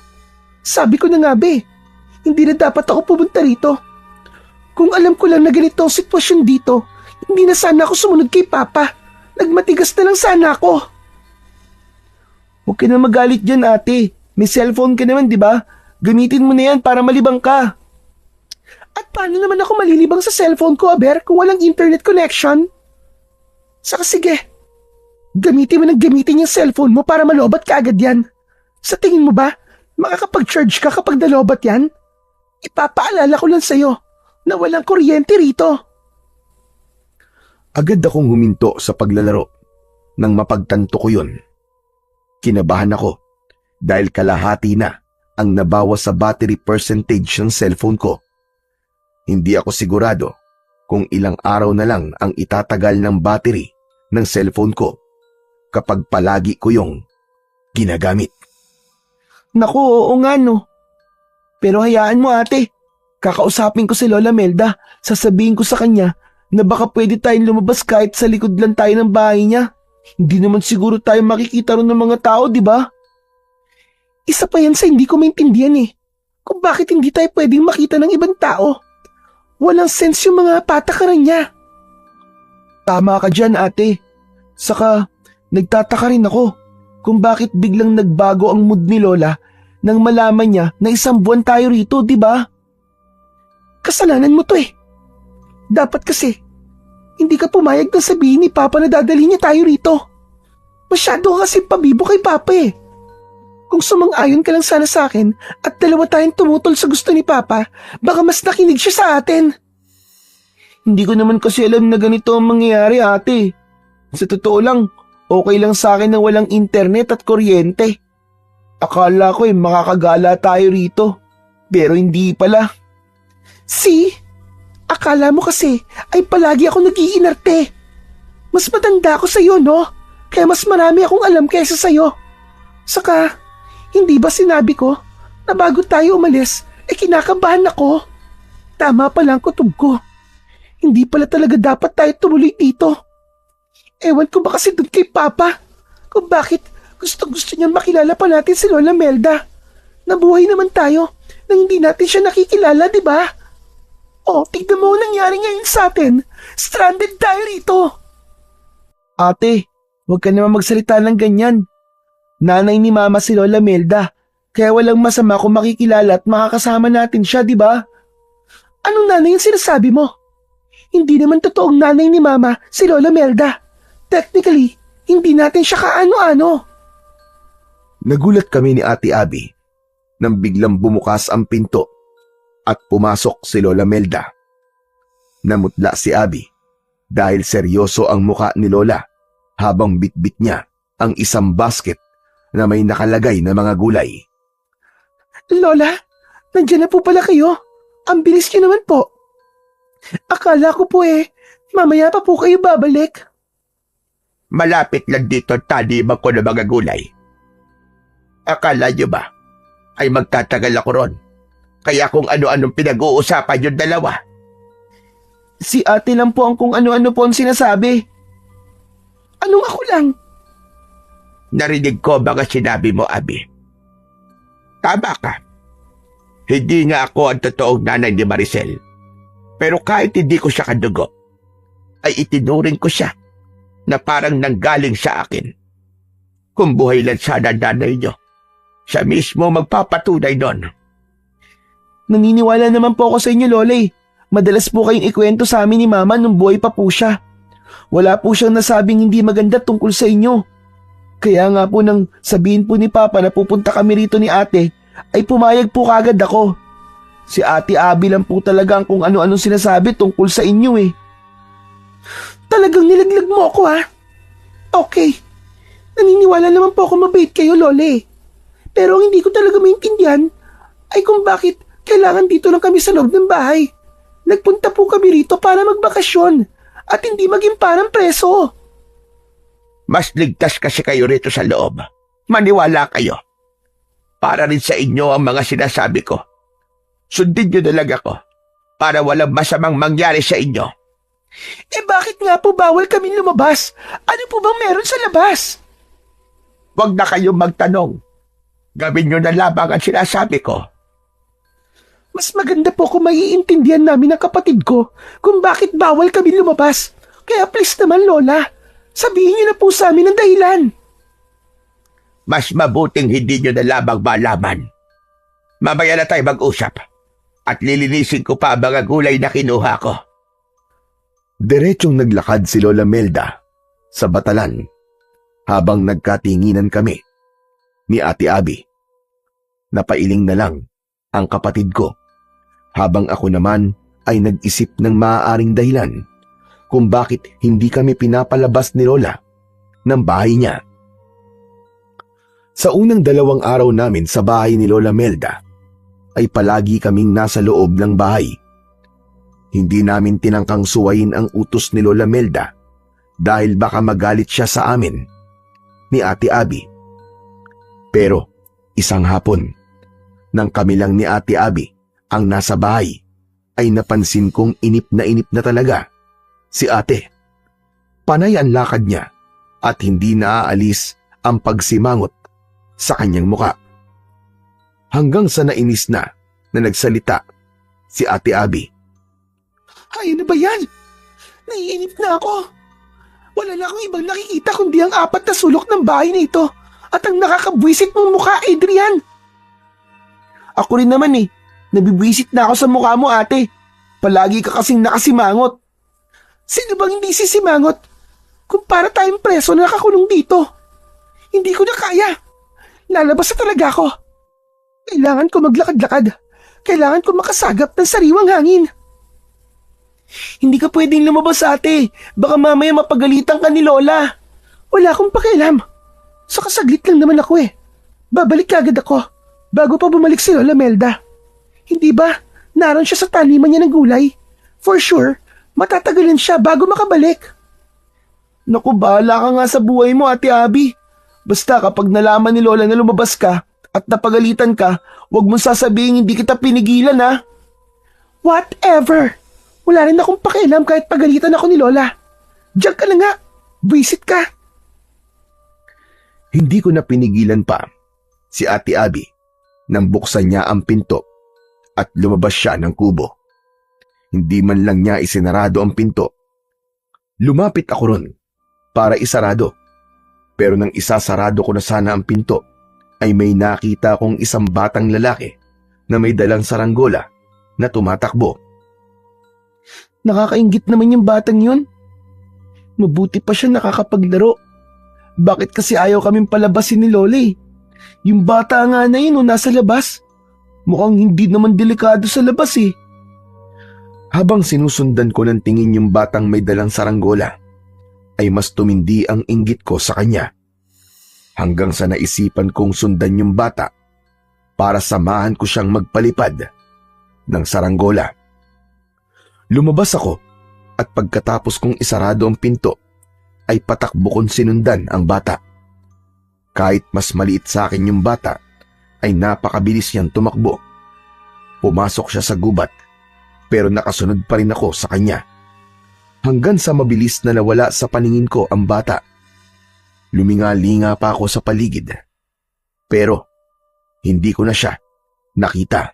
Sabi ko na nga hindi na dapat ako pumunta rito. Kung alam ko lang na ganito ang sitwasyon dito, hindi na sana ako sumunod kay Papa. Nagmatigas na lang sana ako. Huwag ka na magalit dyan, ate. May cellphone ka naman, di ba? Gamitin mo na yan para malibang ka. At paano naman ako malilibang sa cellphone ko, Aber, kung walang internet connection? Saka sige, gamitin mo ng gamitin yung cellphone mo para malobat ka agad yan. Sa tingin mo ba, makakapag-charge ka kapag nalobat yan? Ipapaalala ko lang sa'yo na walang kuryente rito. Agad akong huminto sa paglalaro nang mapagtanto ko yun. Kinabahan ako dahil kalahati na ang nabawas sa battery percentage ng cellphone ko. Hindi ako sigurado kung ilang araw na lang ang itatagal ng battery ng cellphone ko kapag palagi ko yung ginagamit. Naku, oo nga no. Pero hayaan mo ate, kakausapin ko si Lola Melda, sasabihin ko sa kanya na baka pwede tayong lumabas kahit sa likod lang tayo ng bahay niya. Hindi naman siguro tayo makikita ron ng mga tao, di ba? Isa pa yan sa hindi ko maintindihan kung bakit hindi tayo pwedeng makita ng ibang tao. Walang sense yung mga patakaran niya. Tama ka dyan, ate. Saka, nagtataka rin ako kung bakit biglang nagbago ang mood ni Lola nang malaman niya na 1 buwan tayo rito, di ba? Kasalanan mo to Dapat kasi, hindi ka pumayag na sabihin ni Papa na dadalhin niya tayo rito. Masyado ka kasi pabibo kay Papa Kung sumang-ayon ka lang sana sa akin at dalawa tayong tumutol sa gusto ni Papa, baka mas nakinig siya sa atin. Hindi ko naman kasi alam na ganito ang mangyayari, ate. Sa totoo lang, okay lang sa akin na walang internet at kuryente. Akala ko makakagala tayo rito, pero hindi pala. See? Akala mo kasi ay palagi ako nag-iinarte. Mas matanda ako sa'yo, no? Kaya mas marami akong alam kaysa sa'yo. Saka, hindi ba sinabi ko na bago tayo umalis, kinakabahan ako? Tama pala ang kutob ko. Hindi pala talaga dapat tayo tumuloy dito. Ewan ko ba kasi dun kay Papa kung bakit gusto niyang makilala pa natin si Lola Melda. Nabuhay naman tayo nang hindi natin siya nakikilala, di ba? Oh, tignan mo ang nangyari ngayon sa atin. Stranded tayo rito. Ate, huwag ka naman magsalita ng ganyan. Nanay ni Mama si Lola Melda, kaya walang masama kung makikilala at makakasama natin siya, di ba? Anong nanay yung sinasabi mo? Hindi naman totoong nanay ni Mama si Lola Melda. Technically, hindi natin siya kaano-ano. Nagulat kami ni Ate Abby nang biglang bumukas ang pinto at pumasok si Lola Melda. Namutla si Abby dahil seryoso ang muka ni Lola habang bitbit niya ang isang basket na may nakalagay na mga gulay. Lola, nandiyan na po pala kayo. Ang bilis niyo naman po. Akala ko po mamaya pa po kayo babalik. Malapit lang dito ang taniman ko ng mga gulay. Akala niyo ba ay magtatagal ako ron? Kaya kung ano-anong pinag-uusapan yung dalawa. Si ate lang po ang kung ano-ano po ang sinasabi. Anong ako lang? Narinig ko mga sinabi mo, Abby. Tama ka. Hindi nga ako ang totoong nanay ni Maricel. Pero kahit hindi ko siya kadugo, ay itinuring ko siya na parang nanggaling sa akin. Kung buhay lang sana nanay niyo, siya mismo magpapatunay doon. Naniniwala naman po ako sa inyo, Lola Madalas po kayong ikwento sa amin ni Mama nung buhay pa po siya. Wala po siyang nasabing hindi maganda tungkol sa inyo. Kaya nga po nang sabihin po ni Papa na pupunta kami rito ni ate, ay pumayag po kagad ako. Si Ate Abby lang po talaga ang kung ano-anong sinasabi tungkol sa inyo Talagang nilaglag mo ako Okay. Naniniwala naman po ako mabait kayo, Lola Pero ang hindi ko talaga maintindihan ay kung bakit kailangan dito lang kami sa loob ng bahay. Nagpunta po kami rito para magbakasyon at hindi maging parang preso. Mas ligtas kasi kayo rito sa loob. Maniwala kayo. Para rin sa inyo ang mga sinasabi ko. Sundin niyo na lang ako para walang masamang mangyari sa inyo. Eh bakit nga po bawal kami lumabas? Ano po bang meron sa labas? Huwag na kayong magtanong. Gawin niyo na lamang ang sinasabi ko. Mas maganda po kung maiintindihan namin ng kapatid ko kung bakit bawal kami lumabas. Kaya please naman, Lola, sabihin niyo na po sa amin ang dahilan. Mas mabuting hindi niyo na lamang malaman. Mamaya na tayo mag-usap at lilinisin ko pa ang mga gulay na kinuha ko. Diretsyong naglakad si Lola Melda sa batalan habang nagkatinginan kami ni Ate Abby. Napailing na lang ang kapatid ko habang ako naman ay nag-isip ng maaaring dahilan kung bakit hindi kami pinapalabas ni Lola ng bahay niya. Sa unang 2 araw namin sa bahay ni Lola Melda ay palagi kaming nasa loob ng bahay. Hindi namin tinangkang suwayin ang utos ni Lola Melda dahil baka magalit siya sa amin ni Ate Abby. Pero isang hapon, nang kami lang ni Ate Abby ang nasa bahay, ay napansin kong inip na talaga si ate. Panay ang lakad niya at hindi naaalis ang pagsimangot sa kanyang muka. Hanggang sa nainis na nagsalita si Ate Abby. Ay, ano ba yan? Naiinip na ako. Wala na akong ibang nakikita kundi ang 4 na sulok ng bahay na ito at ang nakakabwisit mong mukha, Adrian. Ako rin naman nabibwisit na ako sa mukha mo, ate. Palagi ka kasing nakasimangot. Sino bang hindi sisimangot? Kung para tayong preso na nakakulong dito. Hindi ko na kaya. Lalabas na talaga ako. Kailangan ko maglakad-lakad. Kailangan ko makasagap ng sariwang hangin. Hindi ka pwedeng lumabas, ate. Baka mamaya mapagalitan ka ni Lola. Wala akong pakialam. Saka saglit lang naman ako Babalik agad ako bago pa bumalik si Lola Melda. Hindi ba naroon siya sa taniman niya ng gulay? For sure, matatagalan siya bago makabalik. Naku, bahala ka nga sa buhay mo, Ate Abby. Basta kapag nalaman ni Lola na lumabas ka at napagalitan ka, huwag mong sasabihin hindi kita pinigilan, ha? Whatever. Wala rin akong pakialam kahit pagalitan ako ni Lola. Diyan ka na nga. Visit ka. Hindi ko na pinigilan pa si Ate Abby nang buksan niya ang pinto at lumabas siya ng kubo. Hindi man lang niya isinarado ang pinto. Lumapit ako ron para isarado. Pero nang isasarado ko na sana ang pinto, ay may nakita kong isang batang lalaki na may dalang saranggola na tumatakbo. Nakakaingit naman yung batang yun. Mabuti pa siya nakakapaglaro. Bakit kasi ayaw kaming palabasin ni Lola Yung bata nga na yun nasa labas. Mukhang hindi naman delikado sa labas Habang sinusundan ko ng tingin yung batang may dalang saranggola, ay mas tumindi ang inggit ko sa kanya. Hanggang sa naisipan kong sundan yung bata para samahan ko siyang magpalipad ng saranggola. Lumabas ako at pagkatapos kong isarado ang pinto, ay patakbo kong sinundan ang bata. Kahit mas maliit sa akin yung bata, ay napakabilis niyang tumakbo. Pumasok siya sa gubat, pero nakasunod pa rin ako sa kanya. Hanggang sa mabilis na nawala sa paningin ko ang bata. Luminga-linga pa ako sa paligid. Pero hindi ko na siya nakita.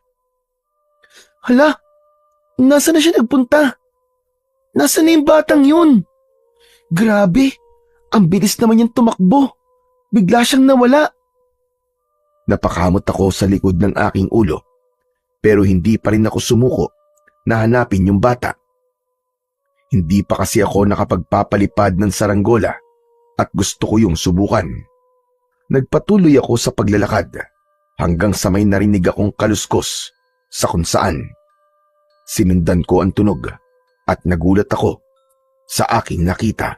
Hala, nasaan na siya nagpunta? Nasaan na yung batang yun? Grabe, ang bilis naman yung tumakbo. Bigla siyang nawala. Napakamot ako sa likod ng aking ulo, pero hindi pa rin ako sumuko na hanapin yung bata. Hindi pa kasi ako nakapagpapalipad ng saranggola at gusto ko yung subukan. Nagpatuloy ako sa paglalakad hanggang sa may narinig akong kaluskos sa kung saan. Sinundan ko ang tunog at nagulat ako sa aking nakita.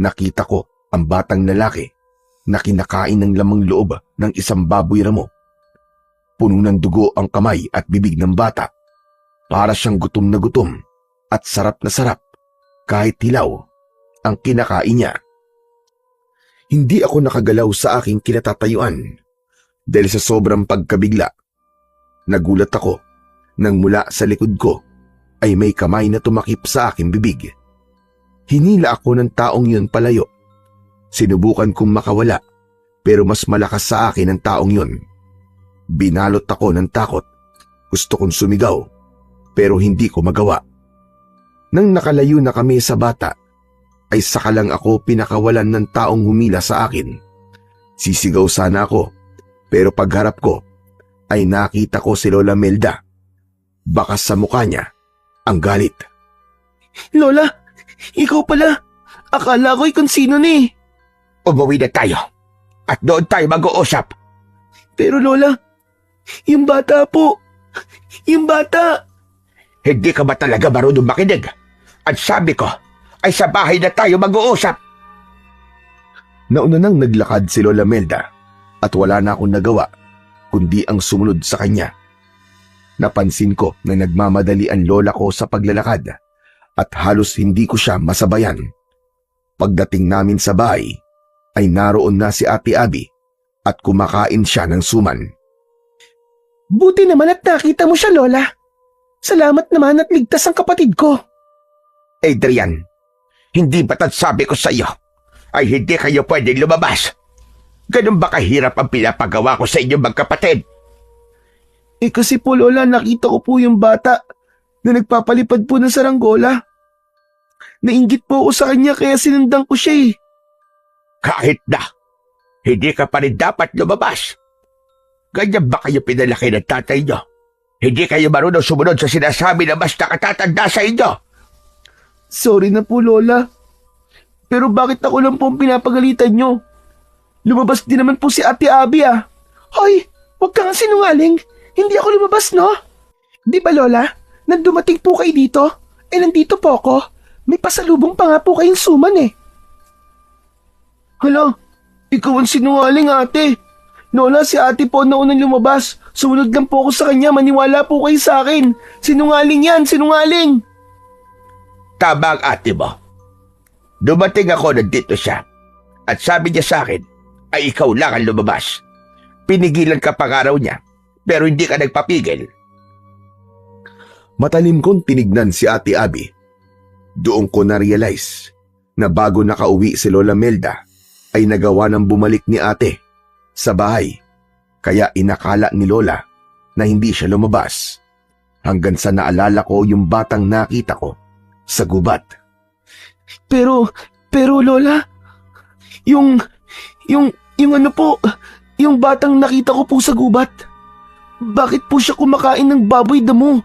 Nakita ko ang batang lalaki na kinakain ng lamang loob ng isang baboy ramo. Puno ng dugo ang kamay at bibig ng bata. Para siyang gutom na gutom at sarap na sarap kahit hilaw ang kinakain niya. Hindi ako nakagalaw sa aking kinatatayuan. dahil sa sobrang pagkabigla. Nagulat ako nang mula sa likod ko ay may kamay na tumakip sa aking bibig. Hinila ako ng taong yun palayo. Sinubukan kong makawala pero mas malakas sa akin ang taong yun. Binalot ako ng takot. Gusto kong sumigaw pero hindi ko magawa. Nang nakalayo na kami sa bata ay saka lang ako pinakawalan ng taong humila sa akin. Sisigaw sana ako pero pagharap ko ay nakita ko si Lola Melda. Bakas sa mukha niya ang galit. Lola, ikaw pala. Akala ko'y kung sino na eh. Umuwi na tayo at doon tayo mag-uusap. Pero Lola, yung bata po. Yung bata. Hindi ka ba talaga marunong makinig? At sabi ko ay sa bahay na tayo mag-uusap. Nauna nang naglakad si Lola Melda at wala na akong nagawa kundi ang sumunod sa kanya. Napansin ko na nagmamadali ang lola ko sa paglalakad at halos hindi ko siya masabayan. Pagdating namin sa bahay ay naroon na si Ate Abby at kumakain siya ng suman. Buti naman at nakita mo siya, Lola. Salamat naman at ligtas ang kapatid ko. Adrian, hindi ba't sabi ko sa iyo ay hindi kayo pwedeng lumabas? Ganun ba kahirap ang pinapagawa ko sa inyong magkapatid? Kasi po Lola, nakita ko po yung bata na nagpapalipad po ng saranggola. Nainggit po ako sa kanya kaya sinundan ko siya eh. Kahit na, hindi ka pa rin dapat lumabas. Ganyan ba kayo pinalaki ng tatay niyo? Hindi kayo marunong sumunod sa sinasabi na mas nakatatanda sa inyo. Sorry na po Lola. Pero bakit ako lang po ang pinapagalitan nyo? Lumabas din naman po si Ate Abby ah. Hoy, huwag kang sinungaling. Hindi ako lumabas, no? Di ba, Lola? Nang dumating po kayo dito, nandito po ako. May pasalubong pa nga po kayong suman eh. Hala, ikaw ang sinungaling, ate. Lola, si ate po na unang lumabas. Sumunod lang po ako sa kanya, maniwala po kayo sa akin. Sinungaling yan, sinungaling. Tama ang ate mo. Dumating ako nandito siya. At sabi niya sa akin, ay ikaw lang ang lumabas. Pinigilan ka pa nga raw niya. Pero hindi ka nagpapigil. Matalim kong tinignan si Ate Abby. Doon ko na-realize na bago nakauwi si Lola Melda ay nagawa ng bumalik ni ate sa bahay. Kaya inakala ni Lola na hindi siya lumabas hanggang sa naalala ko yung batang nakita ko sa gubat. Pero Lola, yung ano po, yung batang nakita ko po sa gubat. Bakit po siya kumakain ng baboy damo?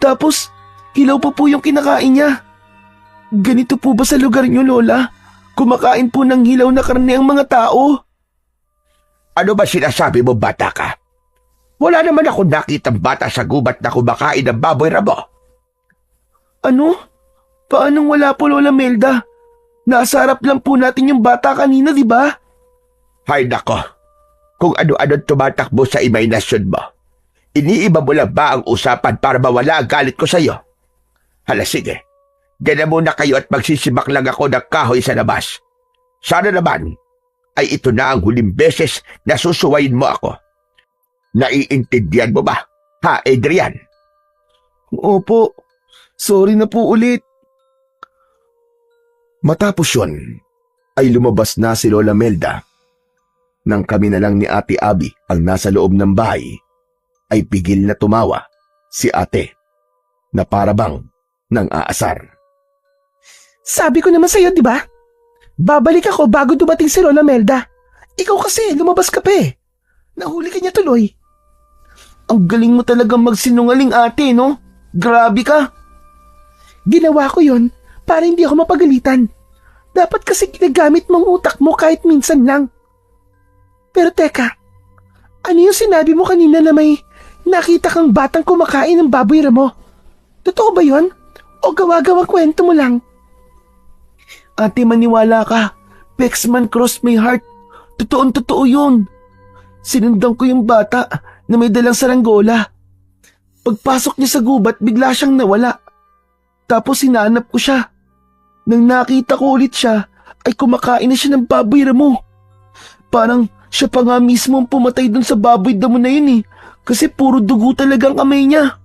Tapos, hilaw pa po yung kinakain niya. Ganito po ba sa lugar niyo, Lola? Kumakain po ng hilaw na karne ang mga tao? Ano ba sinasabi mo, bata ka? Wala naman ako nakitang bata sa gubat na kumakain ng baboy rabo. Ano? Paanong wala po, Lola Melda? Nasa harap lang po natin yung bata kanina, di ba? Hay nako, kung ano-ano tumatakbo sa imahinasyon mo. Iniiba mo lang ba ang usapan para mawala ang galit ko sa iyo? Hala sige, diyan na muna kayo at magsisibak lang ako ng kahoy sa labas. Sana naman ay ito na ang huling beses na susuwayin mo ako. Naiintindihan mo ba, ha Adrian? Opo, sorry na po ulit. Matapos yun, ay lumabas na si Lola Melda. Nang kami na lang ni Ate Abby ang nasa loob ng bahay, ay pigil na tumawa si ate na parabang nang aasar. Sabi ko naman sa'yo, di ba? Babalik ako bago dumating si Lola Melda. Ikaw kasi, lumabas ka pa eh. Nahuli ka niya tuloy. Ang galing mo talagang magsinungaling ate, no? Grabe ka. Ginawa ko yon para hindi ako mapagalitan. Dapat kasi ginagamit mong utak mo kahit minsan lang. Pero teka, ano yung sinabi mo kanina na may nakita kang batang kumakain ng baboy ramo? Totoo ba yon? O gawa-gawang kwento mo lang? Ate, maniwala ka. Pexman crossed my heart. Totoong-totoo yun. Sinundan ko yung bata na may dalang saranggola. Pagpasok niya sa gubat, bigla siyang nawala. Tapos hinanap ko siya. Nang nakita ko ulit siya, ay kumakain na siya ng baboy ramo. Parang Siya pa nga mismo ang pumatay dun sa baboy damo na yun eh. Kasi puro dugo talagang kamay niya.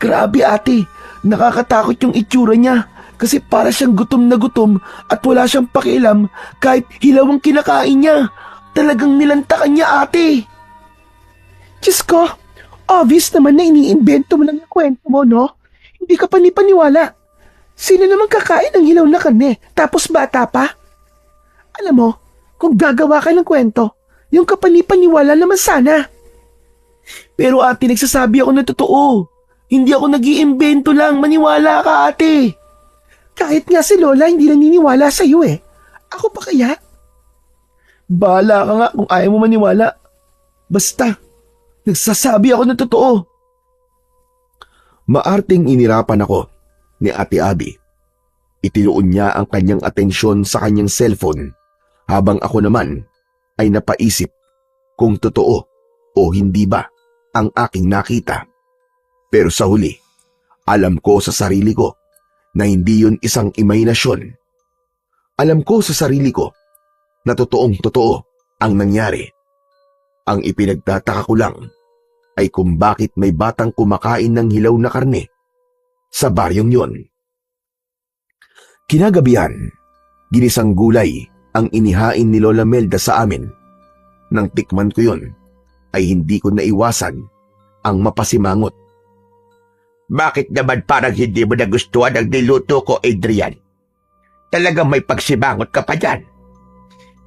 Grabe ate, nakakatakot yung itsura niya. Kasi para siyang gutom na gutom at wala siyang pakialam kahit hilaw ang kinakain niya. Talagang nilantakan niya ate. Diyos ko, obvious naman na iniimbento mo lang yung kwento mo, no? Hindi ka panipaniwala. Sino naman kakain ng hilaw na karne tapos bata pa? Alam mo, kung gagawa ka ng kwento, yung kapanipaniwala naman sana. Pero ate, nagsasabi ako na totoo. Hindi ako nag-iimbento lang, maniwala ka ate. Kahit nga si Lola hindi naniniwala sa iyo eh. Ako pa kaya? Bahala ka nga kung ayaw mo maniwala. Basta, nagsasabi ako na totoo. Maarting inirapan ako ni Ate Abby. Itinuon niya ang kanyang atensyon sa kanyang cellphone habang ako naman ay napaisip kung totoo o hindi ba ang aking nakita. Pero sa huli, alam ko sa sarili ko na hindi yun isang imahinasyon. Alam ko sa sarili ko na totoong totoo ang nangyari. Ang ipinagtataka ko lang ay kung bakit may batang kumakain ng hilaw na karne sa baryong yon. Kinagabihan, ginisang gulay ang inihain ni Lola Melda sa amin. Nang tikman ko yon, ay hindi ko naiwasan ang mapasimangot. Bakit naman parang hindi mo nagustuhan ang niluto ko, Adrian? Talagang may pagsimangot ka pa dyan.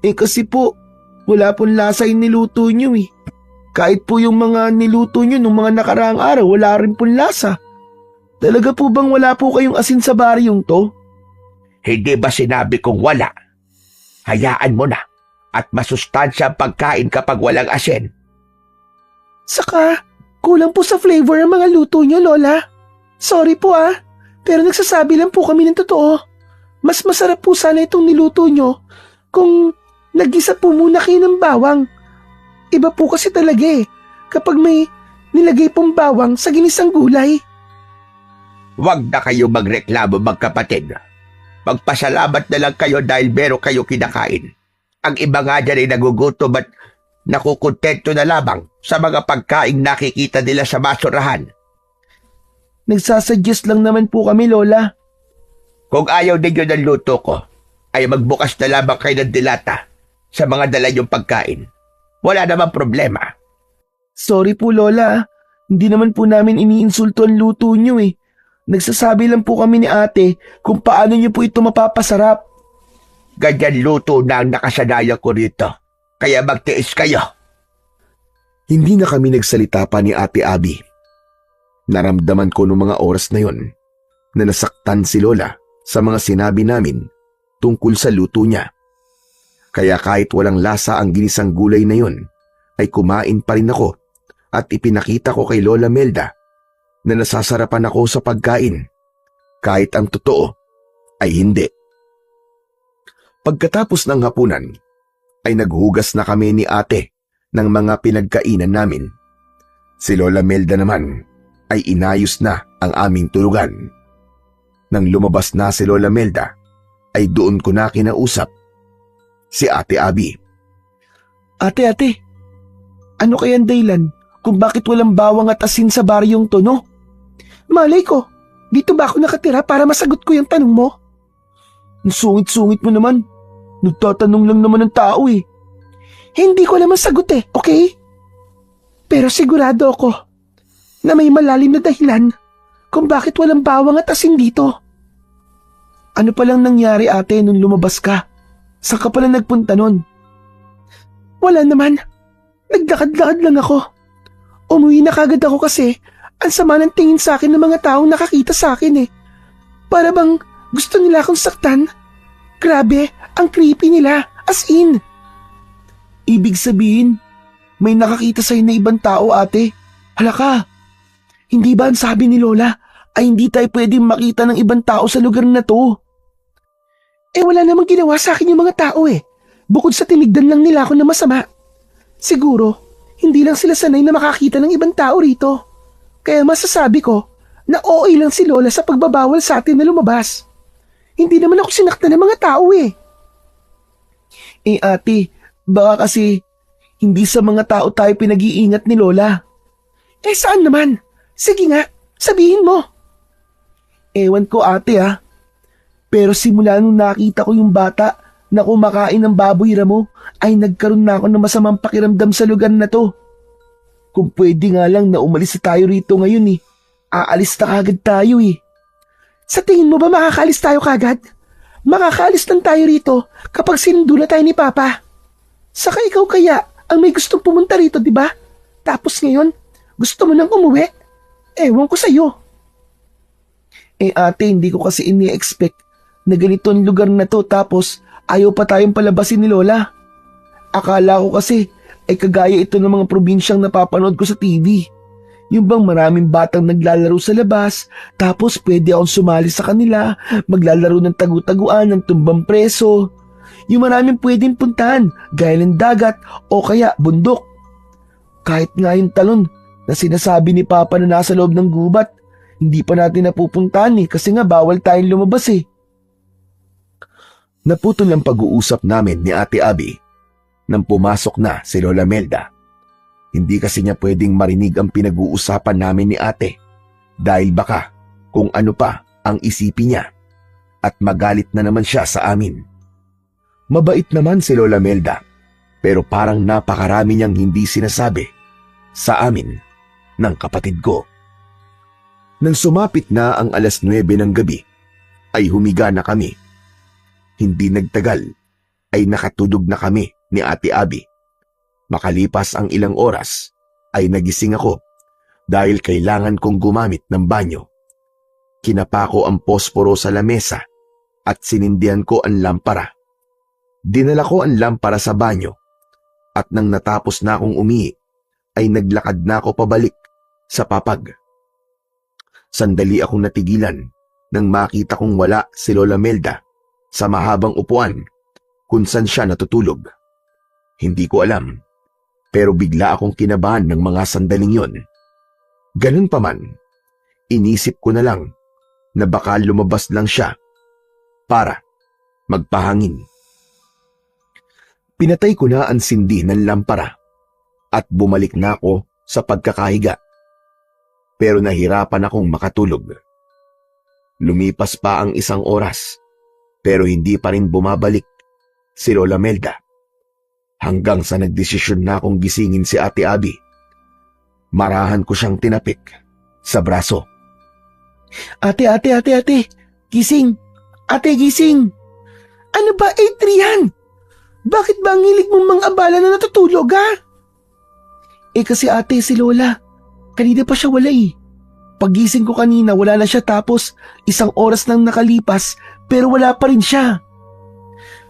Eh kasi po, wala pong lasa yung niluto nyo eh. Kahit po yung mga niluto nyo nung mga nakaraang araw, wala rin pong lasa. Talaga po bang wala po kayong asin sa baryong to? Hindi ba sinabi kong wala? Hayaan mo na at masustansya ang pagkain kapag walang asin. Saka, kulang po sa flavor ang mga luto nyo, Lola. Sorry po pero nagsasabi lang po kami ng totoo. Mas masarap po sana itong niluto nyo kung nagisa po muna kayo ng bawang. Iba po kasi talaga kapag may nilagay pong bawang sa ginisang gulay. Huwag na kayo magreklamo, magkapatid. Magpasalamat na lang kayo dahil meron kayo kinakain. Ang iba nga dyan ay nagugutom at nakukontento na lamang sa mga pagkaing nakikita nila sa basurahan. Nagsasuggest lang naman po kami, Lola. Kung ayaw ninyo ng luto ko, ay magbukas na lamang kayo ng dilata sa mga dala niyong pagkain. Wala namang problema. Sorry po, Lola. Hindi naman po namin iniinsulto ang luto nyo eh. Nagsasabi lang po kami ni ate kung paano nyo po ito mapapasarap. Ganyan luto na ang nakasanayan ko rito. Kaya magtiis kayo. Hindi na kami nagsalita pa ni Ate Abby. Naramdaman ko noong mga oras na yon na nasaktan si Lola sa mga sinabi namin tungkol sa luto niya. Kaya kahit walang lasa ang ginisang gulay na yon, ay kumain pa rin ako at ipinakita ko kay Lola Melda na nasasarapan ako sa pagkain, kahit ang totoo ay hindi. Pagkatapos ng hapunan, ay naghugas na kami ni ate ng mga pinagkainan namin. Si Lola Melda naman ay inayos na ang aming tulugan. Nang lumabas na si Lola Melda, ay doon ko na kinausap si Ate Abby. Ate, ano kayang dahilan kung bakit walang bawang at asin sa baryong to, no? Malay ko, dito ba ako nakatira para masagot ko yung tanong mo? Ang sungit-sungit mo naman. Nagtatanong lang naman ng tao eh. Hindi ko naman sagot okay? Pero sigurado ako na may malalim na dahilan kung bakit walang bawang at asin dito. Ano palang nangyari ate nung lumabas ka? Saan ka pala nagpunta nun? Wala naman. Nagdakad-lakad lang ako. Umuwi na kagad ako kasi ang sama ng tingin sa akin ng mga taong nakakita sa akin Para bang gusto nila akong saktan. Grabe, ang creepy nila, as in. Ibig sabihin, may nakakita sa'yo na ibang tao ate. Hala ka, hindi ba ang sabi ni Lola ay hindi tayo pwedeng makita ng ibang tao sa lugar na to? Wala namang ginawa sa akin yung mga tao Bukod sa tinigdan lang nila ako na masama. Siguro, hindi lang sila sanay na makakita ng ibang tao rito. Kaya masasabi ko na okay lang si Lola sa pagbabawal sa atin na lumabas. Hindi naman ako sinaktan ng mga tao ate, baka kasi Hindi sa mga tao tayo pinag-iingat ni Lola. Eh saan naman? Sige nga, sabihin mo. Ewan ko ate pero simula nung nakita ko yung bata na kumakain ng baboy ramo, ay nagkaroon na ako ng masamang pakiramdam sa lugar na to. Kung pwede nga lang na umalis na tayo rito ngayon aalis na kagad tayo Sa tingin mo ba makakaalis tayo kagad? Makakaalis lang tayo rito kapag sinundo na tayo ni Papa. Saka ikaw kaya ang may gustong pumunta rito, di ba? Tapos ngayon, gusto mo nang umuwi? Ewan ko sa'yo. Ate, hindi ko kasi ini-expect na ganito ang lugar na to tapos ayaw pa tayong palabasin ni Lola. Akala ko kasi ay kagaya ito ng mga probinsyang napapanood ko sa TV. Yung bang maraming batang naglalaro sa labas, tapos pwede akong sumali sa kanila, maglalaro ng tagu-taguan, ng tumbang preso. Yung maraming pwedeng puntahan, gaya ng dagat o kaya bundok. Kahit nga yung talon na sinasabi ni Papa na nasa loob ng gubat, hindi pa natin napupuntahan kasi nga bawal tayong lumabas Naputol ang pag-uusap namin ni Ate Abby nang pumasok na si Lola Melda. Hindi kasi niya pwedeng marinig ang pinag-uusapan namin ni ate dahil baka kung ano pa ang isipin niya at magalit na naman siya sa amin. Mabait naman si Lola Melda pero parang napakarami niyang hindi sinasabi sa amin ng kapatid ko. Nang sumapit na ang 9:00 ng gabi ay humiga na kami. Hindi nagtagal ay nakatulog na kami ni Ate Abby. Makalipas ang ilang oras ay nagising ako dahil kailangan kong gumamit ng banyo. Kinapa ko ang posporo sa lamesa at sinindihan ko ang lampara. Dinala ko ang lampara sa banyo at nang natapos na akong umihi ay naglakad na ako pabalik sa papag. Sandali akong natigilan nang makita kong wala si Lola Melda sa mahabang upuan kung saan siya natutulog. Hindi ko alam, pero bigla akong kinabahan ng mga sandaling yon. Ganun pa man, inisip ko na lang na baka lumabas lang siya para magpahangin. Pinatay ko na ang sindi ng lampara at bumalik na ako sa pagkakahiga. Pero nahirapan akong makatulog. Lumipas pa ang 1 oras pero hindi pa rin bumabalik si Lola Melda. Hanggang sa nagdesisyon na akong gisingin si Ate Abby. Marahan ko siyang tinapik sa braso. Ate, gising! Ate, gising! Ano ba, Adrian? Bakit ba ang hilig mong mga abala na natutulog, kasi ate, si Lola, kanina pa siya wala Pagising ko kanina, wala na siya tapos 1 oras nang nakalipas pero wala pa rin siya.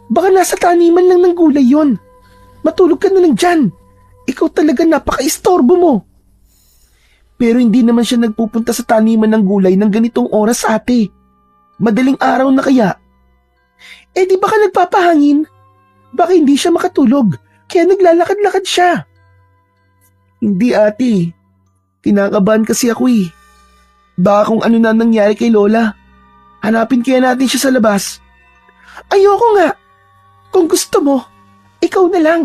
Baka nasa taniman lang ng gulay yon. Matulog ka na lang dyan. Ikaw talaga napaka-istorbo mo. Pero hindi naman siya nagpupunta sa taniman ng gulay ng ganitong oras, ate. Madaling araw na kaya. Di ba ka nagpapahangin? Baka hindi siya makatulog, kaya naglalakad-lakad siya. Hindi, ate. Kinakabahan kasi ako Baka kung ano na nangyari kay Lola. Hanapin kaya natin siya sa labas. Ayoko nga. Kung gusto mo, ikaw na lang.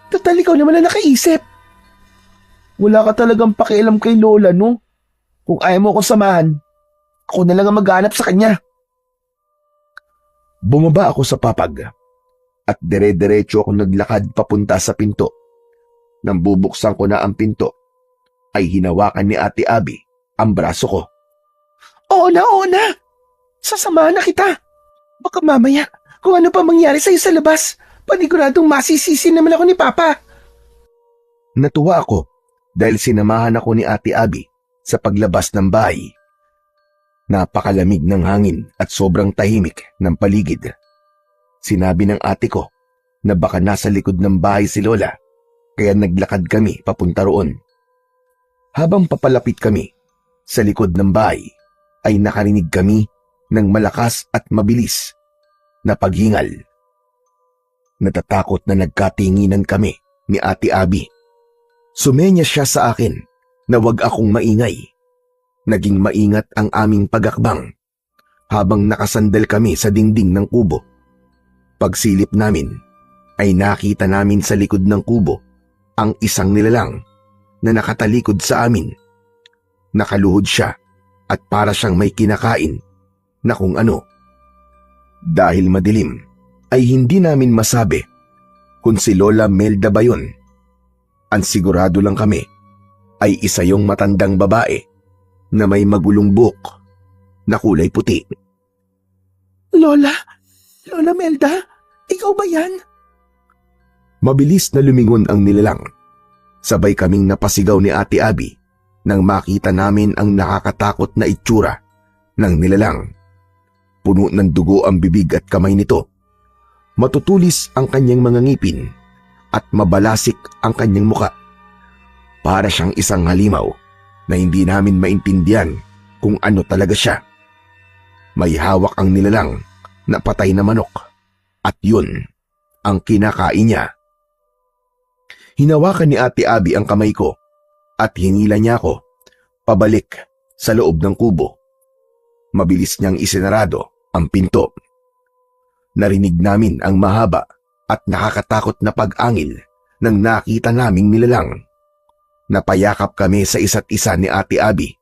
Total, ikaw naman na nakaisip. Wala ka talagang pakialam kay Lola, no? Kung ayaw mo akong samahan, ako na lang ang maghanap sa kanya. Bumaba ako sa papag at dire-diretso ako naglakad papunta sa pinto. Nang bubuksan ko na ang pinto, ay hinawakan ni Ate Abby ang braso ko. Oo na. Sasamahan na kita. Baka mamaya, kung ano pa mangyari sa'yo sa labas, paniguradong masisisi naman ako ni Papa. Natuwa ako dahil sinamahan ako ni Ate Abby sa paglabas ng bahay. Napakalamig ng hangin at sobrang tahimik ng paligid. Sinabi ng ate ko na baka nasa likod ng bahay si Lola, kaya naglakad kami papunta roon. Habang papalapit kami sa likod ng bahay, ay nakarinig kami ng malakas at mabilis na paghingal. Natatakot na nagkatinginan kami ni Ate Abby. Sumenya siya sa akin na wag akong maingay. Naging maingat ang aming pagakbang habang nakasandal kami sa dingding ng kubo. Pagsilip namin ay nakita namin sa likod ng kubo ang isang nilalang na nakatalikod sa amin. Nakaluhod siya at para siyang may kinakain na kung ano. Dahil madilim ay hindi namin masabi kung si Lola Melda ba yun. Ang sigurado lang kami ay isa yung matandang babae na may magulong buhok na kulay puti. Lola Melda, ikaw ba yan? Mabilis na lumingon ang nilalang. Sabay kaming napasigaw ni Ate Abby nang makita namin ang nakakatakot na itsura ng nilalang. Puno ng dugo ang bibig at kamay nito. Matutulis ang kanyang mga ngipin at mabalasik ang kanyang muka. Para siyang isang halimaw na hindi namin maintindihan kung ano talaga siya. May hawak ang nilalang na patay na manok at yun ang kinakain niya. Hinawakan ni Ate Abby ang kamay ko at hinila niya ako pabalik sa loob ng kubo. Mabilis niyang isinarado ang pinto. Narinig namin ang mahaba at nakakatakot na pag-angil nang nakita naming nilalang. Napayakap kami sa isa't isa ni Ate Abby.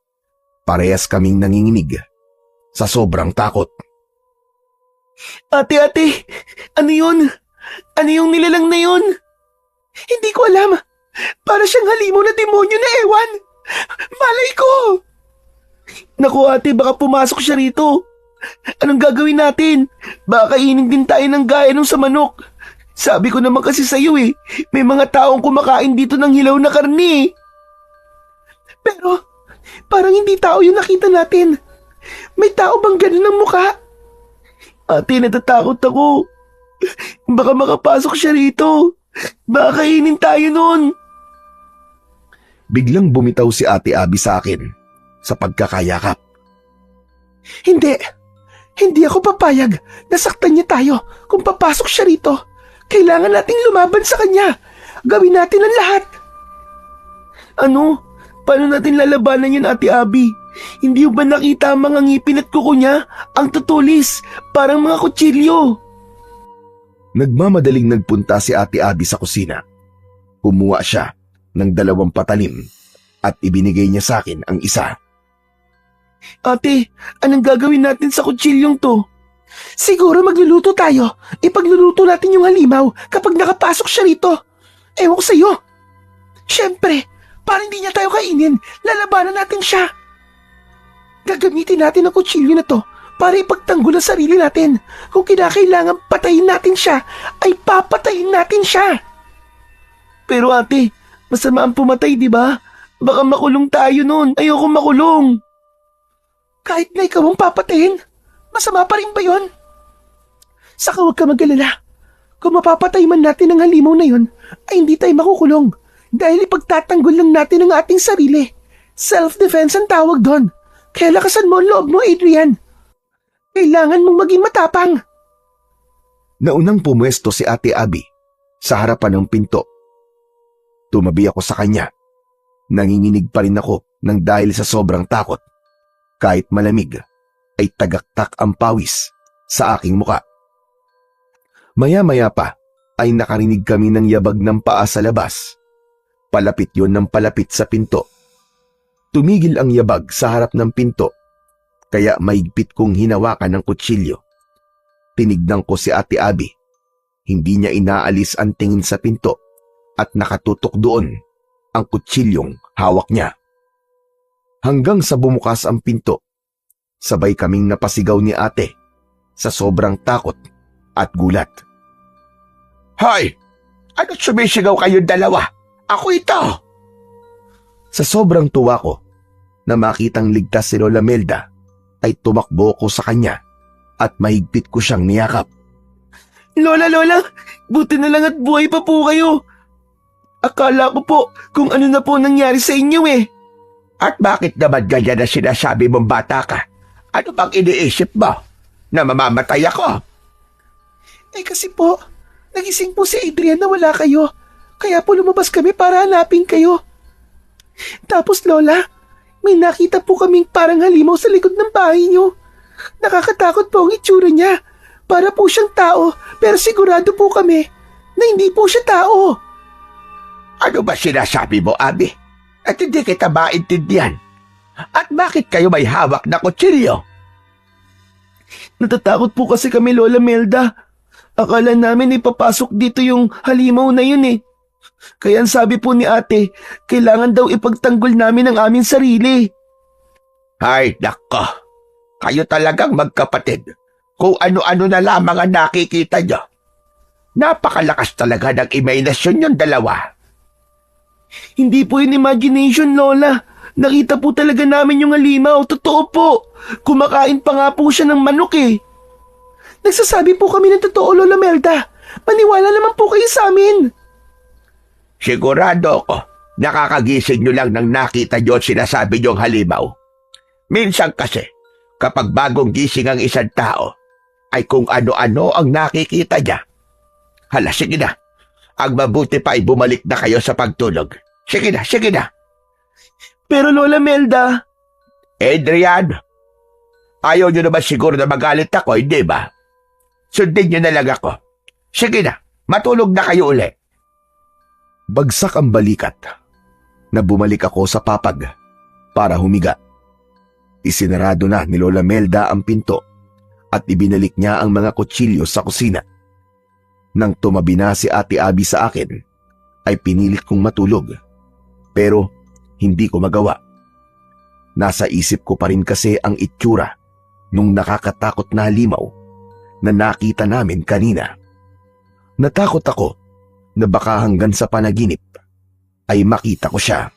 Parehas kaming nanginginig sa sobrang takot. Ate, ano yun? Ano yung nilalang na yun? Hindi ko alam. Para siyang halimaw na demonyo na ewan. Malay ko! Naku ate, baka pumasok siya rito. Anong gagawin natin? Baka kainin din tayo ng gaya nung sa manok. Sabi ko naman kasi sa'yo may mga taong kumakain dito ng hilaw na karni. Pero, parang hindi tao yung nakita natin. May tao bang ganun ang mukha? Ate, natatakot ako. Baka makapasok siya rito. Baka kainin tayo nun. Biglang bumitaw si Ate Abby sa akin sa pagkakayakap. Hindi ako papayag na saktan niya tayo kung papasok siya rito. Kailangan nating lumaban sa kanya. Gawin natin ang lahat. Ano? Paano natin lalabanan yun, Ate Abby? Hindi ba nakita ang mga ngipin at kuko niya? Ang tutulis, parang mga kutsilyo. Nagmamadaling nagpunta si Ate Abby sa kusina. Kumuha siya ng 2 patalim at ibinigay niya sa akin ang isa. Ate, anong gagawin natin sa kutsilyong to? Siguro magluluto tayo. Ipagluluto natin yung halimaw kapag nakapasok siya rito. Ewan ko sa'yo. Siyempre, para hindi niya tayo kainin, lalabanan natin siya. Gagamitin natin ang kutsilyo na to para ipagtanggol ang sarili natin. Kung kinakailangan patayin natin siya, ay papatayin natin siya. Pero ate, masama ang pumatay, di ba? Baka makulong tayo nun. Ayoko makulong. Kahit na ikaw ang papatayin, masama pa rin ba yun? Saka huwag ka mag-alala. Kung mapapatay man natin ang halimaw na yun, ay hindi tayo makukulong. Dahil ipagtatanggol lang natin ang ating sarili. Self-defense ang tawag doon. Kaya lakasan mo ang loob mo, Adrian. Kailangan mong maging matapang. Naunang pumwesto si Ate Abby sa harapan ng pinto. Tumabi ako sa kanya. Nanginginig pa rin ako nang dahil sa sobrang takot. Kahit malamig, ay tagaktak ang pawis sa aking muka. Maya-maya pa ay nakarinig kami ng yabag ng paa sa labas. Palapit yon ng palapit sa pinto. Tumigil ang yabag sa harap ng pinto, kaya maigpit kong hinawakan ng kutsilyo. Tinignan ko si Ate Abby. Hindi niya inaalis ang tingin sa pinto at nakatutok doon ang kutsilyong hawak niya. Hanggang sa bumukas ang pinto, sabay kaming napasigaw ni ate sa sobrang takot at gulat. Hoy! Ano sumisigaw kayo dalawa? Ako ito! Sa sobrang tuwa ko na makitang ligtas si Lola Melda, ay tumakbo ko sa kanya at mahigpit ko siyang niyakap. Lola, buti na lang at buhay pa po kayo. Akala ko po kung ano na po nangyari sa inyo At bakit naman ganyan na sinasabi mong bata ka? Ano bang iniisip mo? Na mamamatay ako? Kasi po, nagising po si Adrian na wala kayo. Kaya po lumabas kami para hanapin kayo. Tapos Lola, may nakita po kaming parang halimaw sa likod ng bahay niyo. Nakakatakot po ang itsura niya. Para po siyang tao, pero sigurado po kami na hindi po siya tao. Ano ba sinasabi mo, Abi? At hindi kita maintindihan. At bakit kayo may hawak na kutsilyo? Natatakot po kasi kami, Lola Melda. Akala namin ipapasok dito yung halimaw na yun eh. Kaya ang sabi po ni ate, kailangan daw ipagtanggol namin ang aming sarili. Ay, nako. Kayo talagang magkapatid. Kung ano-ano na lamang ang nakikita nyo. Napakalakas talaga ng imahinasyon yung dalawa. Hindi po yun imagination, Lola. Nakita po talaga namin yung halimaw. Totoo po. Kumakain pa nga po siya ng manok eh. Nagsasabi po kami ng totoo, Lola Melda. Maniwala naman po kayo sa amin. Sigurado ako, nakakagising nyo lang nang nakita nyo at sinasabi nyong halimaw. Minsan kasi, kapag bagong gising ang isang tao, ay kung ano-ano ang nakikita niya. Hala, sige na. Ang mabuti pa ay bumalik na kayo sa pagtulog. Sige na, sige na. Pero Lola Melda, Adrian, ayaw nyo naman siguro na magalit ako, hindi ba? Sundin nyo na lang ako. Sige na, matulog na kayo uli. Bagsak ang balikat na bumalik ako sa papag para humiga. Isinarado na ni Lola Melda ang pinto at ibinalik niya ang mga kutsilyo sa kusina. Nang tumabi na si Ate Abby sa akin, ay pinilit kong matulog. Pero hindi ko magawa. Nasa isip ko pa rin kasi ang itsura nung nakakatakot na halimaw na nakita namin kanina. Natakot ako na baka hanggang sa panaginip ay makita ko siya.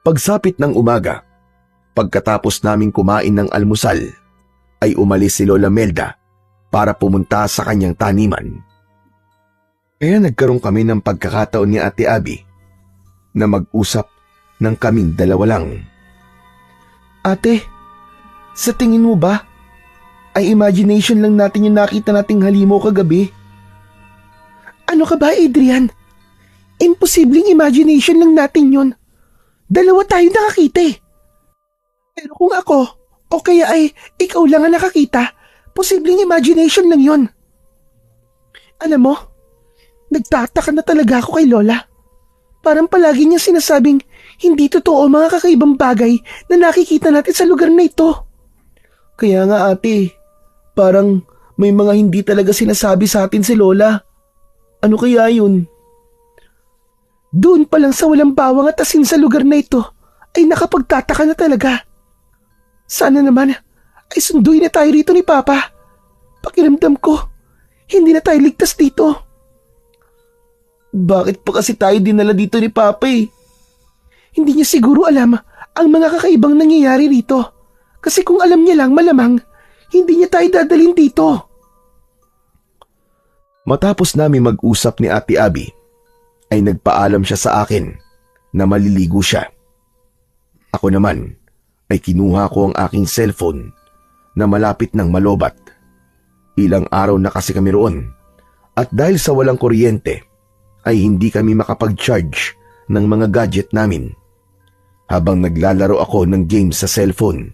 Pagsapit ng umaga, pagkatapos naming kumain ng almusal, ay umalis si Lola Melda para pumunta sa kanyang taniman. Kaya nagkaroon kami ng pagkakataon ni Ate Abby na mag-usap ng kaming dalawa lang. ate, sa tingin mo ba, ay imagination lang natin yung nakita nating halimaw kagabi? Ano ka ba, Adrian? Imposibleng imagination lang natin yun. Dalawa tayo nakakita eh. Pero kung ako, o kaya ay ikaw lang ang nakakita, posibleng imagination lang yun. Alam mo, nagtataka na talaga ako kay Lola. Parang palagi niya sinasabing hindi totoo ang mga kakaibang bagay na nakikita natin sa lugar na ito. Kaya nga ate, parang may mga hindi talaga sinasabi sa atin si Lola. Ano kaya yun? Doon pa lang sa walang bawang at asin sa lugar na ito ay nakapagtataka na talaga. Sana naman ay sunduin na tayo rito ni Papa. Pakiramdam ko, hindi na tayo ligtas dito. Bakit pa kasi tayo dinala dito ni Papa eh? Hindi niya siguro alam ang mga kakaibang nangyayari rito. Kasi kung alam niya lang malamang, hindi niya tayo dadalhin dito. Matapos namin mag-usap ni Ate Abby, ay nagpaalam siya sa akin na maliligo siya. Ako naman ay kinuha ko ang aking cellphone na malapit ng malobat. Ilang araw na kasi kami roon at dahil sa walang kuryente ay hindi kami makapag-charge ng mga gadget namin. Habang naglalaro ako ng games sa cellphone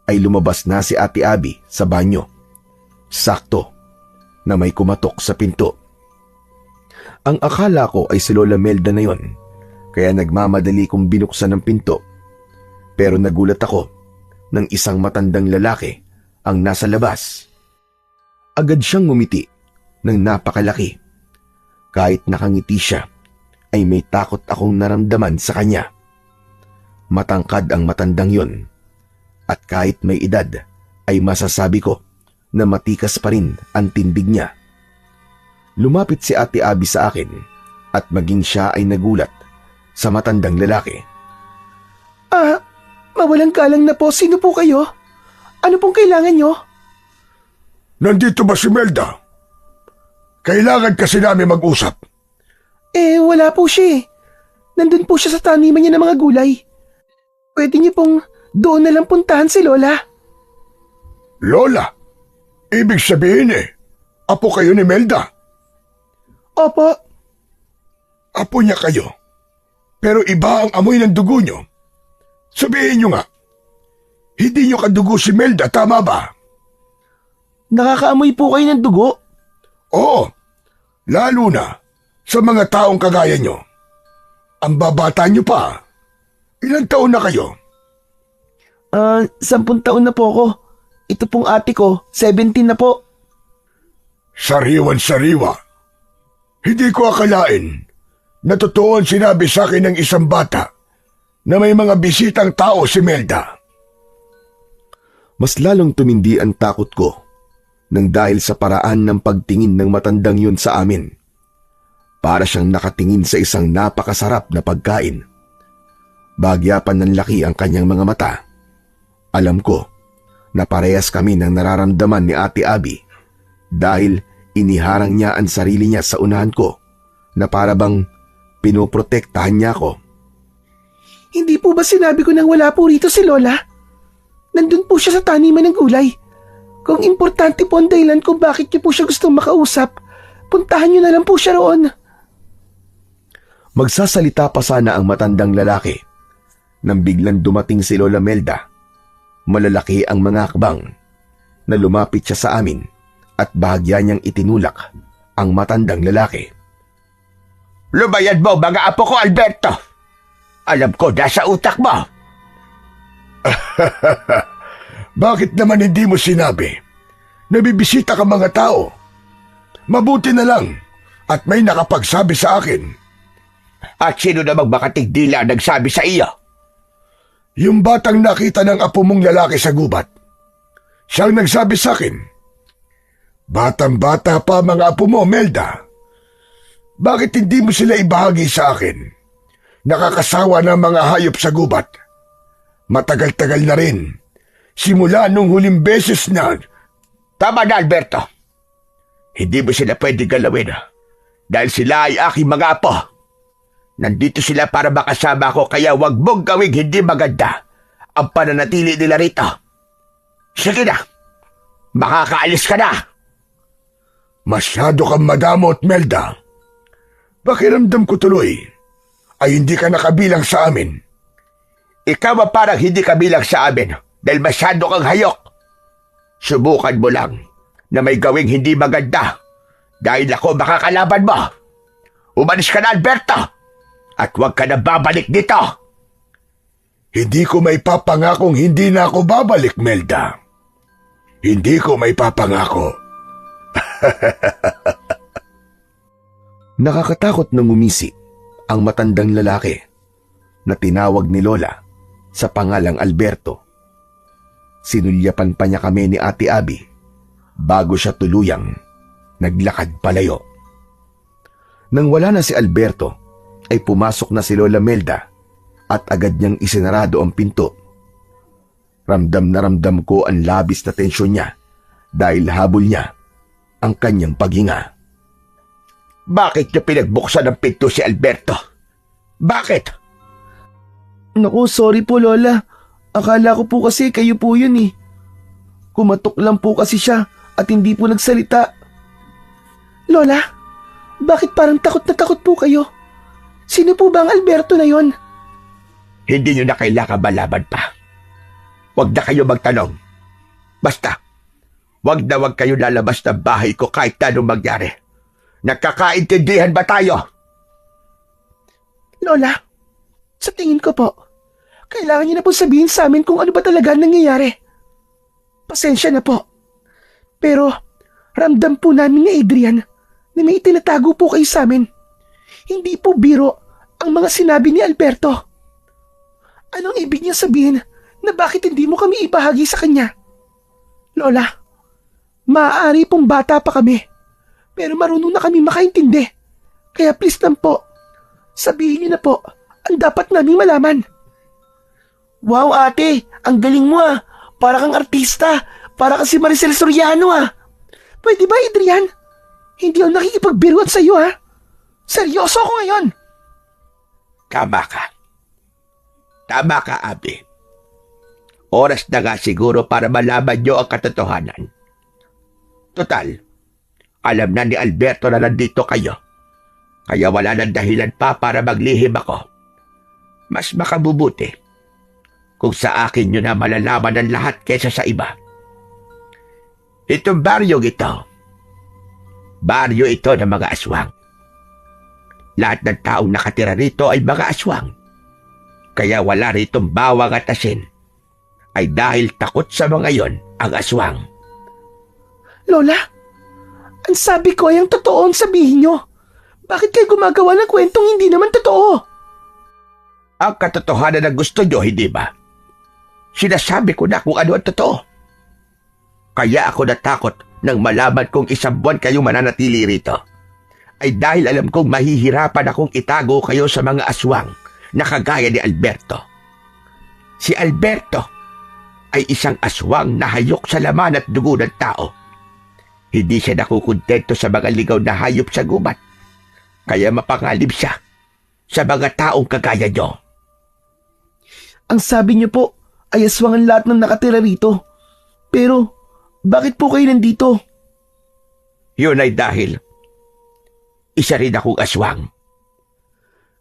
ay lumabas na si Ate Abby sa banyo. Sakto na may kumatok sa pinto. Ang akala ko ay si Lola Melda na yon, kaya nagmamadali kong binuksan ang pinto. Pero nagulat ako nang isang matandang lalaki ang nasa labas. Agad siyang ngumiti ng napakalaki. Kahit nakangiti siya, ay may takot akong naramdaman sa kanya. Matangkad ang matandang yon, at kahit may edad, ay masasabi ko na matikas pa rin ang tindig niya. Lumapit si Ate Abby sa akin at maging siya ay nagulat sa matandang lalaki. Mawalang galang na po. Sino po kayo? Ano pong kailangan nyo? Nandito ba si Melda? Kailangan kasi namin mag-usap. Wala po siya eh. Nandun po siya sa taniman niya ng mga gulay. Pwede niyo pong doon na lang puntahan si Lola. Lola, ibig sabihin apo kayo ni Melda. Opo. Apo niya kayo. Pero iba ang amoy ng dugo niyo. Sabihin niyo nga, hindi niyo kadugo si Melda, tama ba? Nakakaamoy po kayo ng dugo? Oo, lalo na sa mga taong kagaya niyo. Ang babata niyo pa. Ilang taon na kayo? 10 taon na po ako. Ito pong ate ko, 17 na po. Sariwan-sariwa. Hindi ko akalain na totoo ang sinabi sa akin ng isang bata na may mga bisitang tao si Melda. Mas lalong tumindi ang takot ko nang dahil sa paraan ng pagtingin ng matandang yun sa amin. Para siyang nakatingin sa isang napakasarap na pagkain. Bagyapan ng laki ang kanyang mga mata. Alam ko na parehas kami ng nararamdaman ni Ate Abby dahil iniharang niya ang sarili niya sa unahan ko na para bang pinoprotektahan niya ako. Hindi po ba sinabi ko nang wala po rito si Lola? Nandun po siya sa taniman ng gulay. Kung importante po ang dahilan kung bakit niyo po siya gustong makausap, puntahan niyo na lang po siya roon. Magsasalita pa sana ang matandang lalaki nang biglang dumating si Lola Melda. Malalaki ang mga akbang na lumapit siya sa amin at bahagya niyang itinulak ang matandang lalaki. Lumayad mo, mga apo ko, Alberto! Alam ko, nasa utak mo! Bakit naman hindi mo sinabi? Nabibisita ka mga tao. Mabuti na lang at may nakapagsabi sa akin. At sino namang makatigdila ang nagsabi sa iyo? Yung batang nakita ng apo mong lalaki sa gubat. Siyang nagsabi sa akin. Batang-bata pa mga apo mo, Melda. Bakit hindi mo sila ibahagi sa akin? Nakakasawa ng mga hayop sa gubat. Matagal-tagal na rin. Simula nung huling beses na... Tama na, Alberto. Hindi mo sila pwede galawin dahil sila ay aking mga apo. Nandito sila para makasama ko kaya wag mong gawing hindi maganda ang pananatili nila rito. Sige na, makakaalis ka na. Masyado kang madamot, Melda. Pakiramdam ko tuloy ay hindi ka nakabilang sa amin. Ikaw ang parang hindi kabilang sa amin dahil masyado kang hayok. Subukan mo lang na may gawing hindi maganda dahil ako makakalaban mo. Umalis ka na, Alberto! At huwag ka na babalik dito! Hindi ko may papangakong hindi na ako babalik, Melda. Hindi ko may papangako. Nakakatakot na ngumisi ang matandang lalaki na tinawag ni Lola sa pangalang Alberto. Sinulyapan pa niya kami ni Ate Abby bago siya tuluyang naglakad palayo. Nang wala na si Alberto, ay pumasok na si Lola Melda at agad niyang isinarado ang pinto. Ramdam na ramdam ko ang labis na tensyon niya dahil habol niya ang kanyang paghinga. Bakit niyo pinagbuksan ng pinto si Alberto? Bakit? Naku, sorry po Lola. Akala ko po kasi kayo po yun eh. Kumatok lang po kasi siya at hindi po nagsalita. Lola, bakit parang takot na takot po kayo? Sino po ba ang Alberto na yon? Hindi niyo na kailangan malaban pa. Huwag na kayo magtanong. Basta, huwag kayo lalabas ng bahay ko kahit anong mangyari. Nagkakaintindihan ba tayo? Lola, sa tingin ko po, kailangan niyo na po sabihin sa amin kung ano ba talaga ang nangyayari. Pasensya na po. Pero, ramdam po namin ni Adrian na may itinatago po kayo sa amin. Hindi po biro ang mga sinabi ni Alberto. Anong ibig niya sabihin na bakit hindi mo kami ibahagi sa kanya? Lola, maaari pong bata pa kami, pero marunong na kami makaintindi. Kaya please lang po, sabihin niyo na po ang dapat naming malaman. Wow ate, ang galing mo ah. Para kang artista, para kasi Maricel Soriano ah. Pwede ba Adrian? Hindi ako nakikipagbiruan sa iyo ah. Seryoso ako ngayon. Tama ka. Tama ka, Abby. Oras na nga siguro para malaman niyo ang katotohanan. Total, alam na ni Alberto na nandito kayo. Kaya wala nang dahilan pa para maglihim ako. Mas makabubuti kung sa akin nyo na malalaman ang lahat kesa sa iba. Itong baryo ito ng mga aswang. Lahat ng taong nakatira rito ay mga aswang. Kaya wala ritong bawang at asin. Ay dahil takot sa mga yon ang aswang. Lola, ang sabi ko ay ang totoo ang sabihin nyo. Bakit kayo gumagawa ng kwentong hindi naman totoo? Ang katotohanan na gusto nyo, hindi ba? Sinasabi ko na kung ano ang totoo. Kaya ako natakot nang malaman kong 1 buwan kayong mananatili rito. Ay dahil alam kong mahihirapan akong itago kayo sa mga aswang na kagaya ni Alberto. Si Alberto ay isang aswang na hayok sa laman at dugo ng tao. Hindi siya nakukontento sa mga ligaw na hayop sa gubat. Kaya mapangalib siya sa mga taong kagaya nyo. Ang sabi niyo po ay aswang ang lahat ng nakatira rito. Pero, bakit po kayo nandito? Yun ay dahil isa rin akong aswang.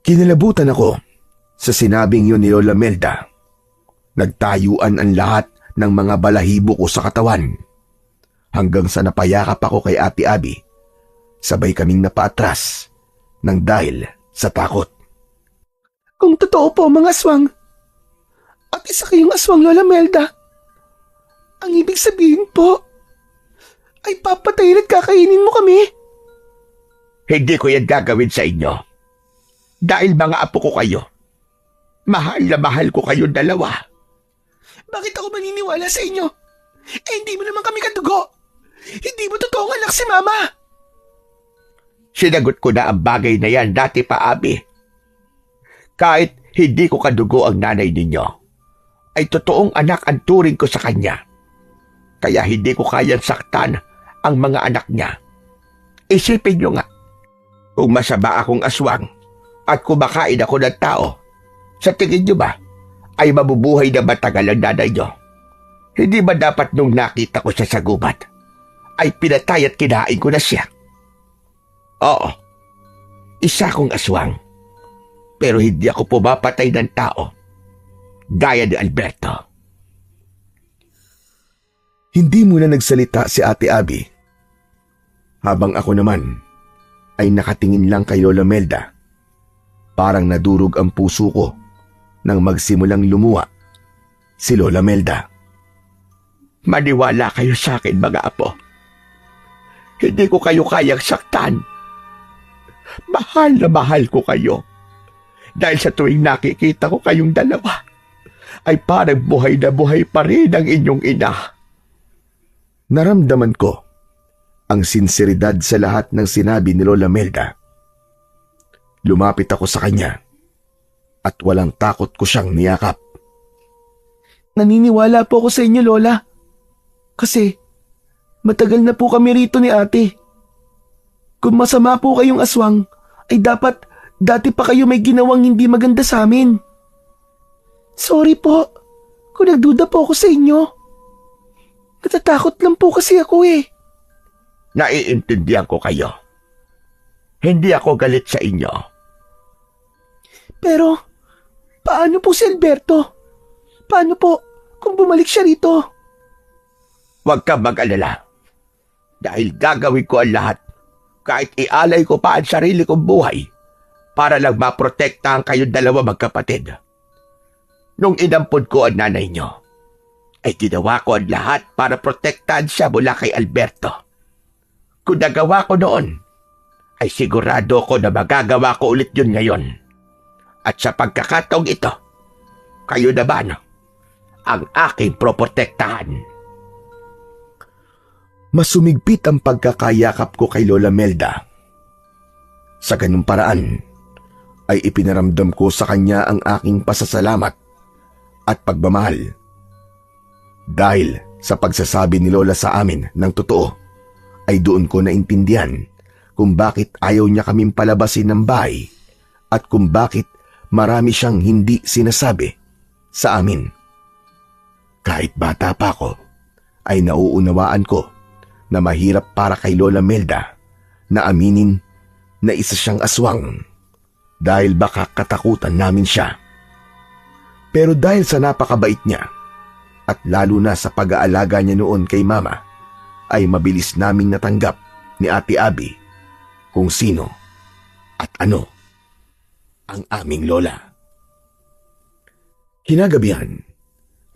Kinalabutan ako sa sinabing yun ni Lola Melda. Nagtayuan ang lahat ng mga balahibo ko sa katawan. Hanggang sa napayakap ako kay Ate Abby, sabay kaming napaatras nang dahil sa takot. Kung totoo po mga aswang, at isa kayong aswang Lola Melda, ang ibig sabihin po ay papatayin at kakainin mo kami. Hindi ko yan gagawin sa inyo. Dahil mga apo ko kayo. Mahal na mahal ko kayong dalawa. Bakit ako maniniwala sa inyo? Eh hindi mo naman kami kadugo. Hindi mo totoong anak si Mama. Sinagot ko na ang bagay na yan dati pa, Abby. Kahit hindi ko kadugo ang nanay ninyo, ay totoong anak ang turing ko sa kanya. Kaya hindi ko kayang saktan ang mga anak niya. Isipin nyo nga, kung masama akong aswang at kumakain ako ng tao, sa tingin nyo ba ay mabubuhay na matagal ang nanay nyo? Hindi ba dapat nung nakita ko siya sa gubat, ay pinatay at kinain ko na siya? Oo, isa akong aswang, pero hindi ako pumapatay ng tao, gaya ni Alberto. Hindi muna nagsalita si Ate Abby. Habang ako naman ay nakatingin lang kay Lola Melda. Parang nadurog ang puso ko nang magsimulang lumuwa si Lola Melda. Maniwala kayo sa akin, mga apo. Hindi ko kayo kayang saktan. Mahal na mahal ko kayo. Dahil sa tuwing nakikita ko kayong dalawa, ay parang buhay na buhay pa rin ang inyong ina. Naramdaman ko ang sinseridad sa lahat ng sinabi ni Lola Melda. Lumapit ako sa kanya at walang takot ko siyang niyakap. Naniniwala po ako sa inyo, Lola. Kasi matagal na po kami rito ni ate. Kung masama po kayong aswang, ay dapat dati pa kayo may ginawang hindi maganda sa amin. Sorry po kung nagduda po ako sa inyo. Natatakot lang po kasi ako eh. Naiintindihan ko kayo. Hindi ako galit sa inyo. Pero, paano po si Alberto? Paano po kung bumalik siya rito? Huwag ka mag-alala. Dahil gagawin ko ang lahat, kahit ialay ko pa ang sarili kong buhay, para lang maprotektahan kayong dalawa magkapatid. Nung inampun ko ang nanay nyo, ay ginawa ko ang lahat para protektahan siya mula kay Alberto. Kung nagawa ko noon, ay sigurado ko na magagawa ko ulit yun ngayon. At sa pagkakataong ito, kayo naman ang aking proprotektahan. Masumigpit ang pagkakayakap ko kay Lola Melda. Sa ganung paraan, ay ipinaramdam ko sa kanya ang aking pasasalamat at pagmamahal. Dahil sa pagsasabi ni Lola sa amin ng totoo, ay doon ko naintindihan kung bakit ayaw niya kaming palabasin ng bahay at kung bakit marami siyang hindi sinasabi sa amin. Kahit bata pa ako, ay nauunawaan ko na mahirap para kay Lola Melda na aminin na isa siyang aswang dahil baka katakutan namin siya. Pero dahil sa napakabait niya at lalo na sa pag-aalaga niya noon kay Mama, ay mabilis naming natanggap ni Ate Abby kung sino at ano ang aming lola. Kinagabihan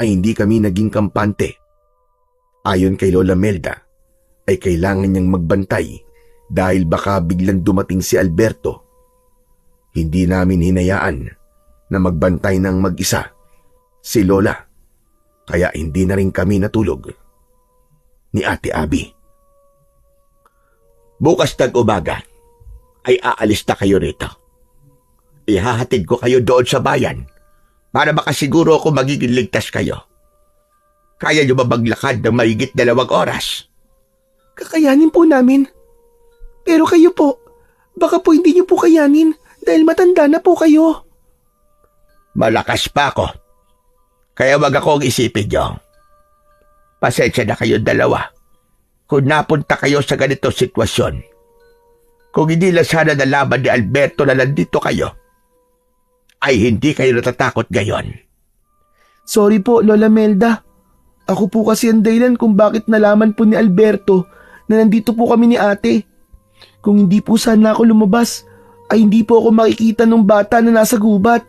ay hindi kami naging kampante. Ayon kay Lola Melda, ay kailangan niyang magbantay dahil baka biglang dumating si Alberto. Hindi namin hinayaan na magbantay ng mag-isa si Lola, kaya hindi na rin kami natulog ni Ate Abby. Bukas umaga ay aalis na kayo rito. Ihahatid ko kayo doon sa bayan para makasiguro ako magiging ligtas kayo. Kaya niyo ba maglakad ng mahigit 2 oras? Kakayanin po namin. Pero kayo po, baka po hindi niyo po kayanin dahil matanda na po kayo. Malakas pa ako. Kaya wag akong isipin niyo. Pasensya na kayo 2 kung napunta kayo sa ganitong sitwasyon. Kung hindi lang sana nalaman ni Alberto na nandito kayo, ay hindi kayo natatakot ngayon. Sorry po, Lola Melda. Ako po kasi ang dahilan kung bakit nalaman po ni Alberto na nandito po kami ni ate. Kung hindi po sana ako lumabas, ay hindi po ako makikita ng bata na nasa gubat.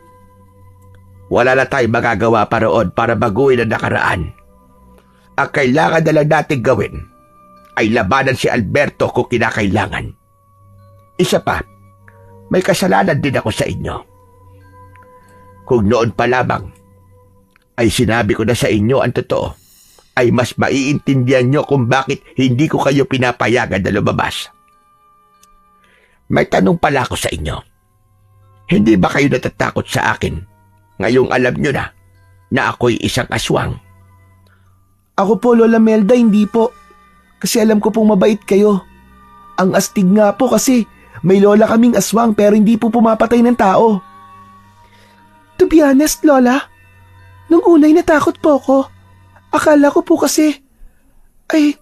Wala na tayong magagawa pa roon para baguhin ang nakaraan. Ang kailangan na lang natin gawin ay labanan si Alberto kung kinakailangan. Isa pa, may kasalanan din ako sa inyo. Kung noon pa lamang ay sinabi ko na sa inyo ang totoo, ay mas maiintindihan nyo kung bakit hindi ko kayo pinapayagan na lumabas. May tanong pala ako sa inyo. Hindi ba kayo natatakot sa akin ngayong alam nyo na ako'y isang aswang? Ako po, Lola Melda, hindi po. Kasi alam ko pong mabait kayo. Ang astig nga po kasi may lola kaming aswang pero hindi po pumapatay ng tao. To be honest, Lola, nung unay natakot po ako. Akala ko po kasi, ay,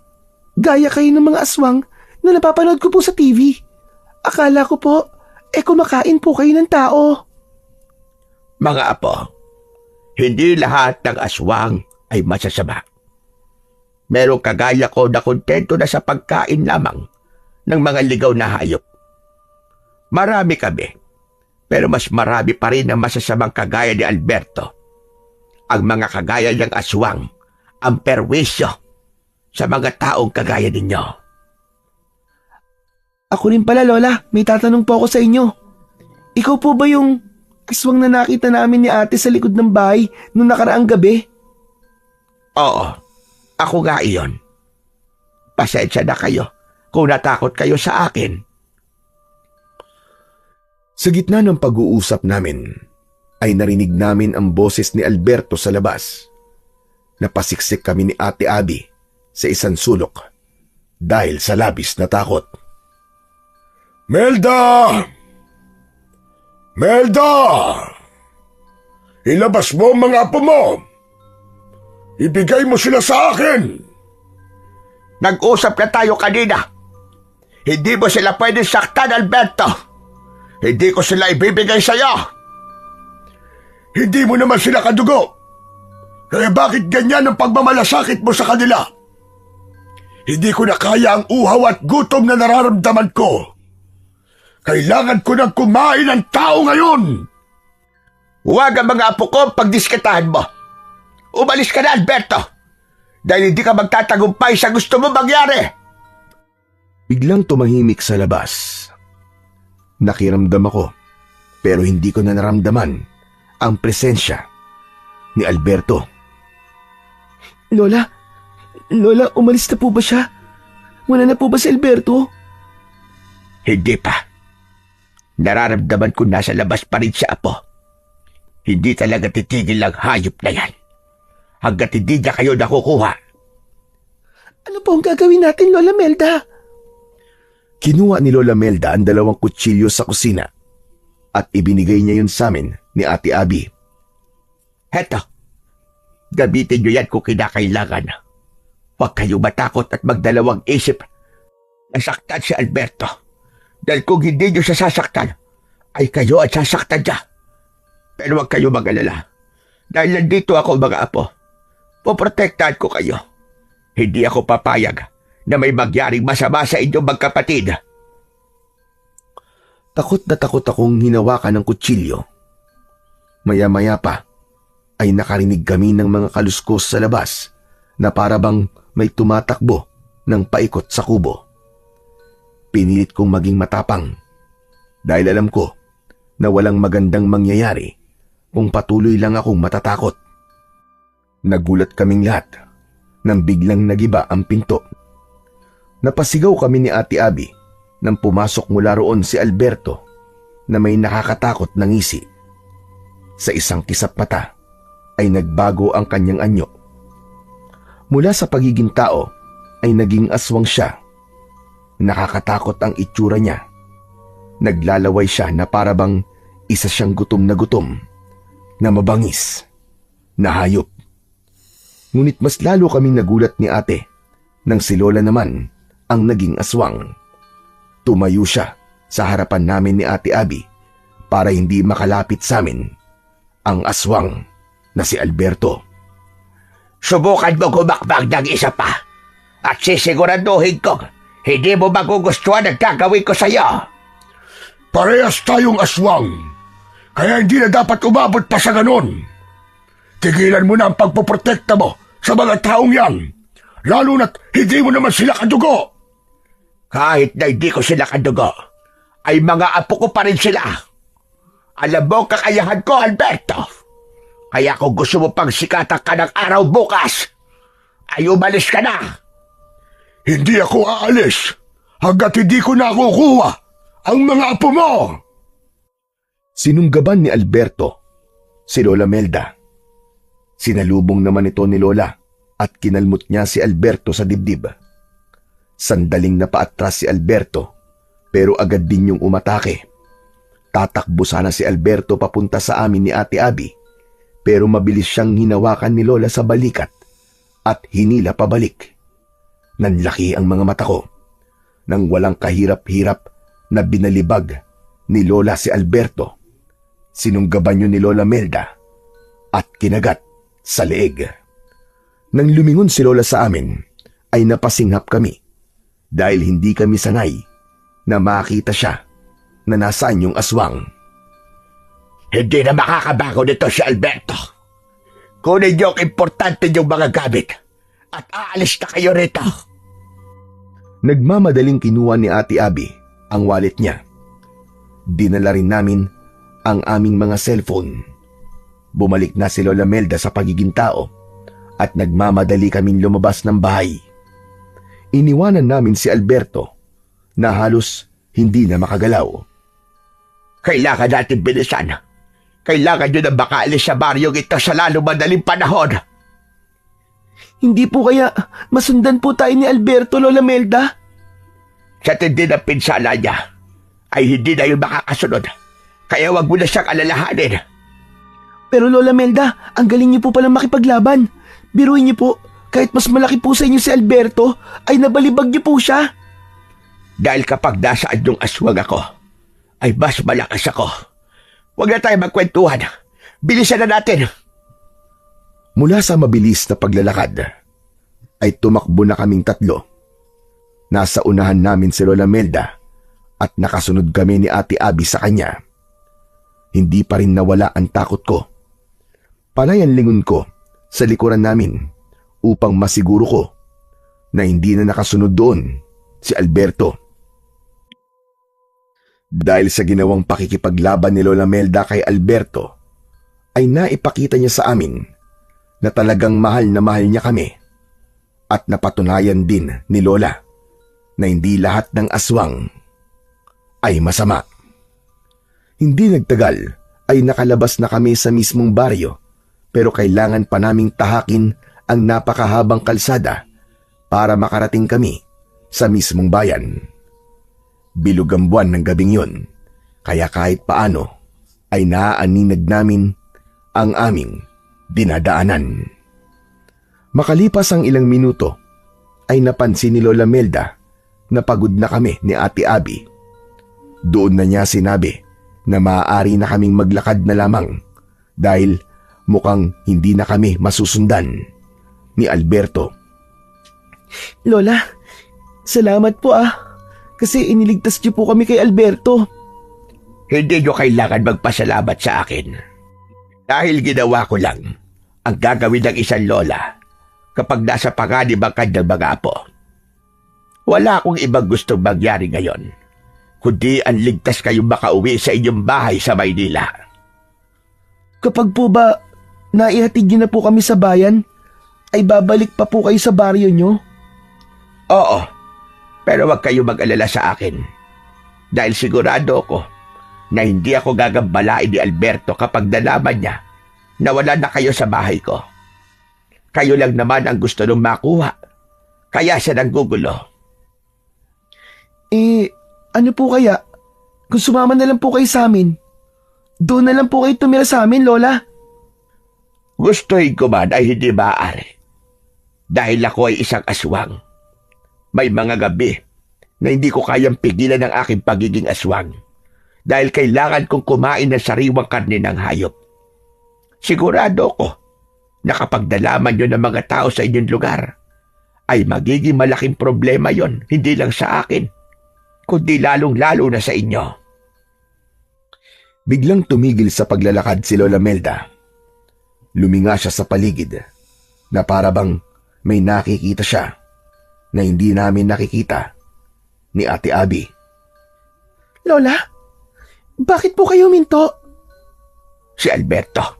gaya kayo ng mga aswang na napapanood ko po sa TV. Akala ko po, kumakain po kayo ng tao. Mga apo, hindi lahat ng aswang ay masasama. Merong kagaya ko na kontento na sa pagkain lamang ng mga ligaw na hayop. Marami kami, pero mas marami pa rin ang masasamang kagaya ni Alberto. Ang mga kagaya niyang aswang ang perwisyo sa mga taong kagaya ninyo. Ako rin pala, Lola, may tatanong po ako sa inyo. Ikaw po ba yung aswang na nakita namin ni ate sa likod ng bahay nung nakaraang gabi? Oo, ako nga iyon. Pasensya na kayo kung natakot kayo sa akin. Sa gitna ng pag-uusap namin, ay narinig namin ang boses ni Alberto sa labas. Napasiksik kami ni Ate Abby sa isang sulok dahil sa labis na takot. Melda! Melda! Ilabas mo ang mga apo mo! Ibigay mo sila sa akin! Nag-usap na tayo kanina. Hindi mo sila pwedeng saktan, Alberto. Hindi ko sila ibibigay sa'yo. Hindi mo naman sila kadugo. Kaya bakit ganyan ang pagmamalasakit mo sa kanila? Hindi ko na kaya ang uhaw at gutom na nararamdaman ko. Kailangan ko nang kumain ng tao ngayon. Huwag ang mga apo ko pagdiskitahan mo. Umalis ka na, Alberto. Dahil hindi ka magtatagumpay sa gusto mo mangyari. Biglang tumahimik sa labas. Nakiramdam ako, pero hindi ko na naramdaman ang presensya ni Alberto. Lola, umalis na po ba siya? Wala na po ba si Alberto? Hindi pa. Nararamdaman ko nasa labas pa rin siya, apo. Hindi talaga titigil ang hayop na yan. Hanggat hindi niya kayo nakukuha. Ano po ang gagawin natin, Lola Melda? Kinuha ni Lola Melda ang 2 kutsilyo sa kusina at ibinigay niya yun sa amin ni Ate Abby. Heto, gamitin niyo yan kung kinakailangan. Huwag kayo matakot at magdalawang isip. Nasaktan si Alberto. Dahil kung hindi niyo siya sasaktan, ay kayo at sasaktan niya. Pero huwag kayo mag-alala. Dahil nandito ako, mga apo. Poprotektahan ko kayo. Hindi ako papayag na may magyaring masama sa inyong magkapatid. Takot na takot akong hinawakan ng kutsilyo. Maya-maya pa ay nakarinig kami ng mga kaluskos sa labas na parabang may tumatakbo ng paikot sa kubo. Pinilit kong maging matapang dahil alam ko na walang magandang mangyayari kung patuloy lang akong matatakot. Nagulat kaming lahat nang biglang nagiba ang pinto. Napasigaw kami ni Ate Abby nang pumasok mula roon si Alberto na may nakakatakot na ngisi. Sa isang kisap mata ay nagbago ang kanyang anyo. Mula sa pagiging tao ay naging aswang siya. Nakakatakot ang itsura niya. Naglalaway siya na parabang isa siyang gutom na mabangis, na hayop. Ngunit mas lalo kaming nagulat ni ate nang si Lola naman ang naging aswang. Tumayo siya sa harapan namin ni Ate Abby para hindi makalapit sa amin ang aswang na si Alberto. Subukan mo kumakbang ng isa pa at sisiguraduhin ko hindi mo magugustuhan ang gagawin ko sa'yo. Parehas tayong aswang, kaya hindi na dapat umabot pa sa ganon. Tigilan mo na ang pagpoprotekta mo sa mga taong yan, lalo na't hindi mo naman sila kadugo. Kahit na hindi ko sila kadugo, ay mga apo ko pa rin sila. Alam mo kakayahan ko, Alberto. Kaya kung gusto mo pang sikatan ka ng araw bukas, ay umalis ka na. Hindi ako aalis hanggat hindi ko nakukuha ang mga apo mo. Sinunggaban ni Alberto si Lola Melda. Sinalubong naman ito ni Lola at kinalmot niya si Alberto sa dibdib. Sandaling napaatras si Alberto pero agad din yung umatake. Tatakbo sana si Alberto papunta sa amin ni Ate Abby pero mabilis siyang hinawakan ni Lola sa balikat at hinila pabalik. Nanlaki ang mga mata ko nang walang kahirap-hirap na binalibag ni Lola si Alberto. Sinunggaban yun ni Lola Melda at kinagat sa leeg. Nang lumingon si Lola sa amin ay napasinghap kami dahil hindi kami sanay na makita siya na nasaan yung aswang. Hindi na makakabago nito si Alberto. Kunin niyo ang importante niyong mga gamit at aalis na kayo rito. Nagmamadaling kinuha ni Ate Abby ang wallet niya. Dinala rin namin ang aming mga cellphone. Bumalik na si Lola Melda sa pagiging tao at nagmamadali kaming lumabas ng bahay. Iniwanan namin si Alberto na halos hindi na makagalaw. Kailangan natin bilisan. Kailangan nyo na makaalis sa baryong ito sa lalo madaling panahon. Hindi po kaya masundan po tayo ni Alberto, Lola Melda? Sa tindi ng pinsala niya, ay hindi na yung makakasunod. Kaya wag mo na siyang alalahanin. Pero Lola Melda, ang galing niyo po palang makipaglaban. Biruin niyo po, kahit mas malaki po sa inyo si Alberto, ay nabalibag niyo po siya. Dahil kapag nasaan yung aswang ako, ay mas malakas ako. Huwag na tayo magkwentuhan. Bilisan na natin. Mula sa mabilis na paglalakad, ay tumakbo na kaming tatlo. Nasa unahan namin si Lola Melda at nakasunod kami ni Ate Abby sa kanya. Hindi pa rin nawala ang takot ko. Panay ang lingon ko sa likuran namin upang masiguro ko na hindi na nakasunod doon si Alberto. Dahil sa ginawang pakikipaglaban ni Lola Melda kay Alberto, ay naipakita niya sa amin na talagang mahal na mahal niya kami at napatunayan din ni Lola na hindi lahat ng aswang ay masama. Hindi nagtagal ay nakalabas na kami sa mismong baryo pero kailangan pa naming tahakin ang napakahabang kalsada para makarating kami sa mismong bayan. Bilog ang buwan ng gabing yun, kaya kahit paano ay naaaninag namin ang aming dinadaanan. Makalipas ang ilang minuto, ay napansin ni Lola Melda na pagod na kami ni Ate Abby. Doon na niya sinabi na maaari na kaming maglakad na lamang dahil mukhang hindi na kami masusundan ni Alberto. Lola, salamat po kasi iniligtas niyo po kami kay Alberto. Hindi nyo kailangan magpasalamat sa akin. Dahil ginawa ko lang ang gagawin ng isang lola kapag nasa panganib ang kanyang mga apo. Wala akong ibang gustong mangyari ngayon, kundi ang ligtas kayong makauwi sa inyong bahay sa Maynila. Kapag po ba naihatid niyo na po kami sa bayan, ay babalik pa po kayo sa baryo niyo? Oo, pero huwag kayong mag-alala sa akin. Dahil sigurado ko na hindi ako gagambalain ni Alberto kapag nalaman niya na wala na kayo sa bahay ko. Kayo lang naman ang gusto nung makuha, kaya siya nanggugulo. Ano po kaya? Kung sumama na lang po kayo sa amin, doon na lang po kayo tumira sa amin, Lola. Gustuhin ko man ay hindi maaari. Dahil ako ay isang aswang. May mga gabi na hindi ko kayang pigilan ang aking pagiging aswang dahil kailangan kong kumain ng sariwang karne ng hayop. Sigurado ko na kapag nalaman nyo ng mga tao sa inyong lugar, ay magiging malaking problema yon, hindi lang sa akin, kundi lalong-lalo na sa inyo. Biglang tumigil sa paglalakad si Lola Melda. Luminga siya sa paligid na para bang may nakikita siya na hindi namin nakikita ni Ate Abby. Lola, bakit po kayo minto? Si Alberto.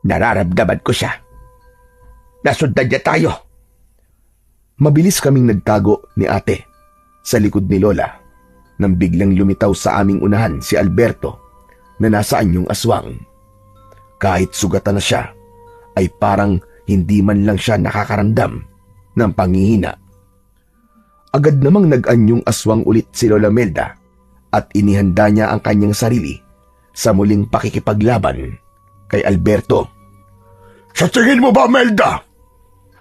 Nararamdaman ko siya. Nasundan niya tayo. Mabilis kaming nagtago ni Ate sa likod ni Lola nang biglang lumitaw sa aming unahan si Alberto na nasa anyong aswang. Kahit sugatan na siya, ay parang hindi man lang siya nakakaramdam ng panghihina. Agad namang nag-anyong aswang ulit si Lola Melda at inihanda niya ang kanyang sarili sa muling pakikipaglaban kay Alberto. Sa tingin mo ba, Melda,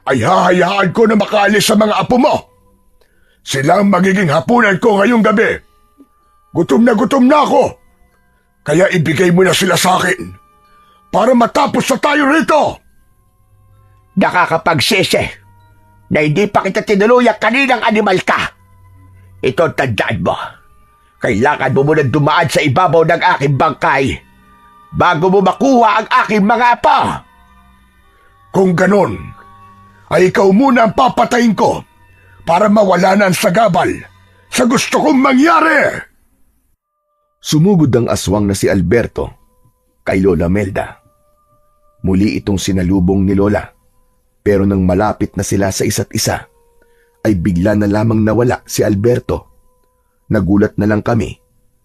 ay hahayaan ko na makaalis sa mga apo mo? Sila ang magiging hapunan ko ngayong gabi. Gutom na ako. Kaya ibigay mo na sila sa akin para matapos na tayo rito. Nakakapagsisi na hindi pa kita tinuluyan kaninang animal ka. Ito tandaan mo. Kailangan mo muna dumaan sa ibabaw ng aking bangkay bago mo makuha ang aking mga apo. Kung ganon, ay ikaw muna ang papatayin ko para mawala na ang sagabal sa gusto kong mangyari. Sumugod ang aswang na si Alberto kay Lola Melda. Muli itong sinalubong ni Lola, pero nang malapit na sila sa isa't isa, ay bigla na lamang nawala si Alberto. Nagulat na lang kami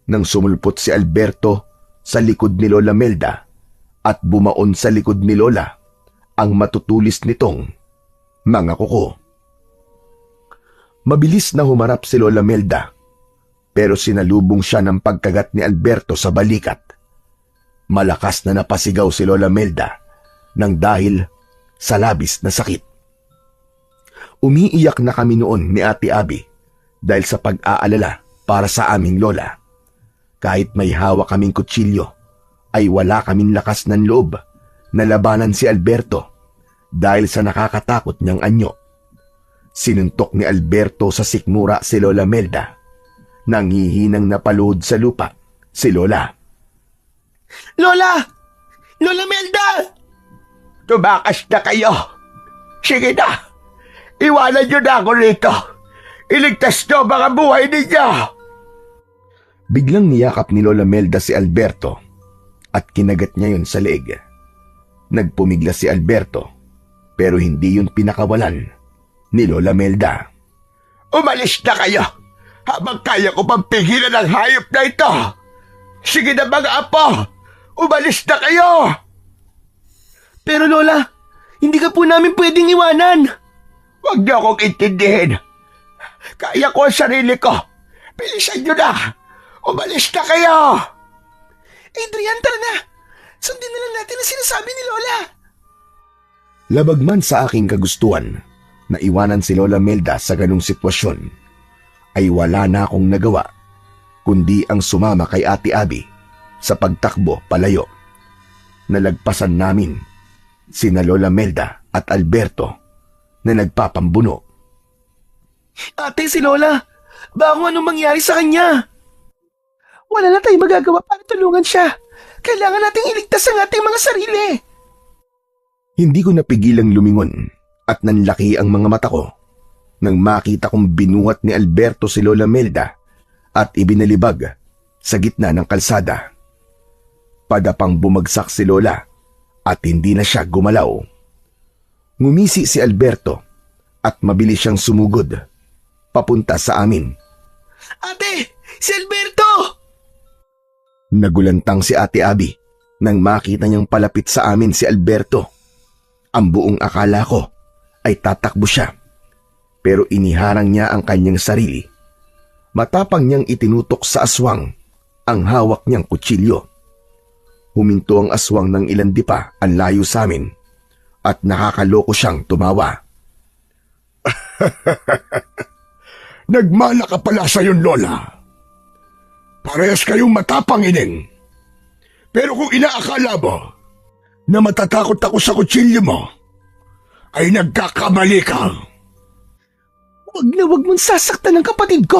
nang sumulpot si Alberto sa likod ni Lola Melda at bumaon sa likod ni Lola ang matutulis nitong mga kuko. Mabilis na humarap si Lola Melda, pero sinalubong siya ng pagkagat ni Alberto sa balikat. Malakas na napasigaw si Lola Melda nang dahil sa labis na sakit. Umiiyak na kami noon ni Ate Abby dahil sa pag-aalala para sa aming lola. Kahit may hawak kaming kutsilyo, ay wala kaming lakas ng loob na labanan si Alberto dahil sa nakakatakot niyang anyo. Sinuntok ni Alberto sa sikmura si Lola Melda. Nanghihinang napaluhod sa lupa si Lola. Lola! Lola Melda! Tumakas na kayo. Sige na. Iwanan niyo na ako rito. Iligtas niyo ang mga buhay ninyo. Biglang niyakap ni Lola Melda si Alberto at kinagat niya yun sa leeg. Nagpumigla si Alberto pero hindi yun pinakawalan ni Lola Melda. Umalis na kayo habang kaya ko pang pigilan ang hayop na ito. Sige na mga apo. Umalis na kayo. Pero Lola, hindi ka po namin pwedeng iwanan. Huwag niyo akong intindihin. Kaya ko ang sarili ko. Bilisan niyo na. Umalis na kayo. Adrian, tara na. Sundin na lang natin ang sinasabi ni Lola. Labag man sa aking kagustuhan na iwanan si Lola Melda sa ganung sitwasyon, ay wala na akong nagawa kundi ang sumama kay Ate Abby sa pagtakbo palayo. Nalagpasan namin sina Lola Melda at Alberto na nagpapambuno. Ate, si Lola. Ba kung anong mangyari sa kanya? Wala na tayong magagawa para tulungan siya. Kailangan nating iligtas ang ating mga sarili. Hindi ko napigilang lumingon at nanlaki ang mga mata ko nang makita kong binuhat ni Alberto si Lola Melda at ibinalibag sa gitna ng kalsada. Padapang bumagsak si Lola at hindi na siya gumalaw. Ngumisi si Alberto at mabilis siyang sumugod papunta sa amin. Ate! Si Alberto! Nagulantang si Ate Abby nang makita niyang palapit sa amin si Alberto. Ang buong akala ko ay tatakbo siya, pero iniharang niya ang kanyang sarili. Matapang niyang itinutok sa aswang ang hawak niyang kutsilyo. Huminto ang aswang ng ilan di pa ang layo sa amin at nakakaloko siyang tumawa. Nagmana ka pala sa yun, Lola. Parehas kayong matapang, Ining. Pero kung inaakala mo na matatakot ako sa kutsilyo mo, ay nagkakamali ka. Wag mong sasaktan ng kapatid ko.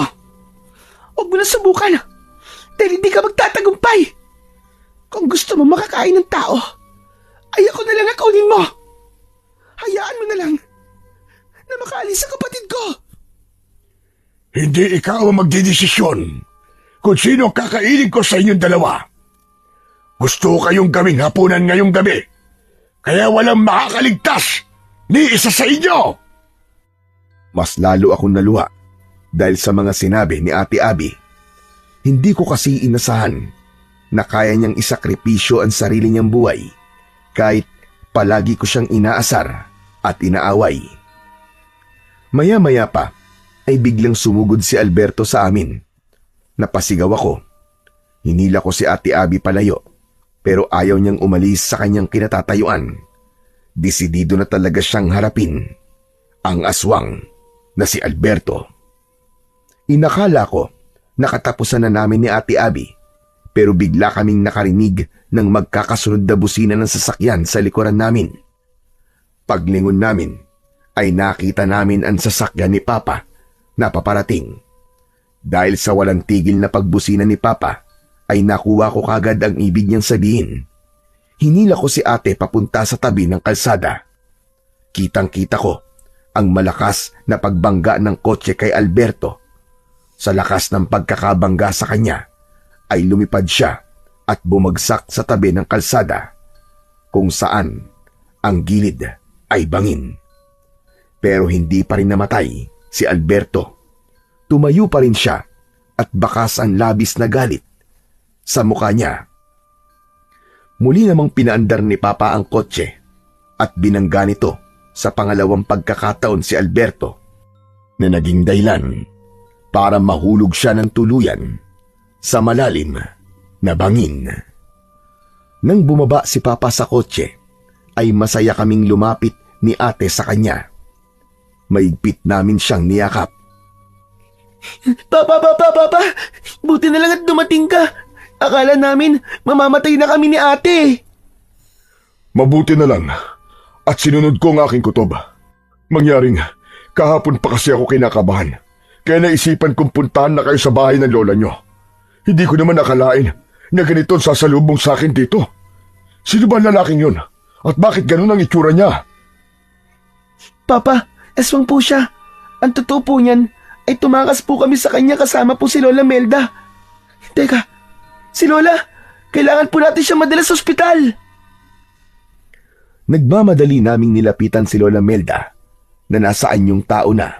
Huwag mo na subukan. Dahil hindi ka magtatagumpay. Kung gusto mo makakain ng tao, ay ako na lang ang kaunin mo. Hayaan mo na lang na makaalis sa kapatid ko. Hindi ikaw ang magdidesisyon kung sino ang kakainin ko sa inyong dalawa. Gusto ko kayong gawing hapunan ngayong gabi, kaya walang makakaligtas ni isa sa inyo. Mas lalo akong naluha dahil sa mga sinabi ni Ate Abby. Hindi ko kasi inasahan na kaya niyang isakripisyo ang sarili niyang buhay kahit palagi ko siyang inaasar at inaaway. Maya-maya pa ay biglang sumugod si Alberto sa amin. Napasigaw ako. Hinila ko si Ate Abby palayo pero ayaw niyang umalis sa kanyang kinatatayuan. Desidido na talaga siyang harapin ang aswang na si Alberto. Inakala ko nakatapusan na namin ni Ate Abby pero bigla kaming nakarinig ng magkakasunod na busina ng sasakyan sa likuran namin. Paglingon namin ay nakita namin ang sasakyan ni Papa na paparating. Dahil sa walang tigil na pagbusina ni Papa, ay nakuha ko kagad ang ibig niyang sabihin. Hinila ko si ate papunta sa tabi ng kalsada. Kitang-kita ko ang malakas na pagbangga ng kotse kay Alberto. Sa lakas ng pagkakabangga sa kanya, ay lumipad siya at bumagsak sa tabi ng kalsada, kung saan ang gilid ay bangin. Pero hindi pa rin namatay si Alberto. Tumayo pa rin siya at bakas ang labis na galit sa mukha niya. Muli namang pinaandar ni Papa ang kotse at binangga nito sa pangalawang pagkakataon si Alberto na naging dahilan para mahulog siya ng tuluyan sa malalim na bangin. Nang bumaba si Papa sa kotse, ay masaya kaming lumapit ni ate sa kanya. Maigpit namin siyang niyakap. Papa! Buti na lang at dumating ka. Akala namin mamamatay na kami ni ate. Mabuti na lang at sinunod ko ang aking kutob. Mangyaring kahapon pa kasi ako kinakabahan, kaya naisipan kong puntahan na kayo sa bahay ng lola nyo. Hindi ko naman nakalain na ganito ang sasalubong sa akin dito. Sino ba ang lalaking yun? At bakit ganun ang itsura niya? Papa, aswang po siya. Ang totoo po niyan ay tumakas po kami sa kanya kasama po si Lola Melda. Teka, si Lola, kailangan po natin siya madala sa ospital. Nagmamadali naming nilapitan si Lola Melda na nasa anyong tao na.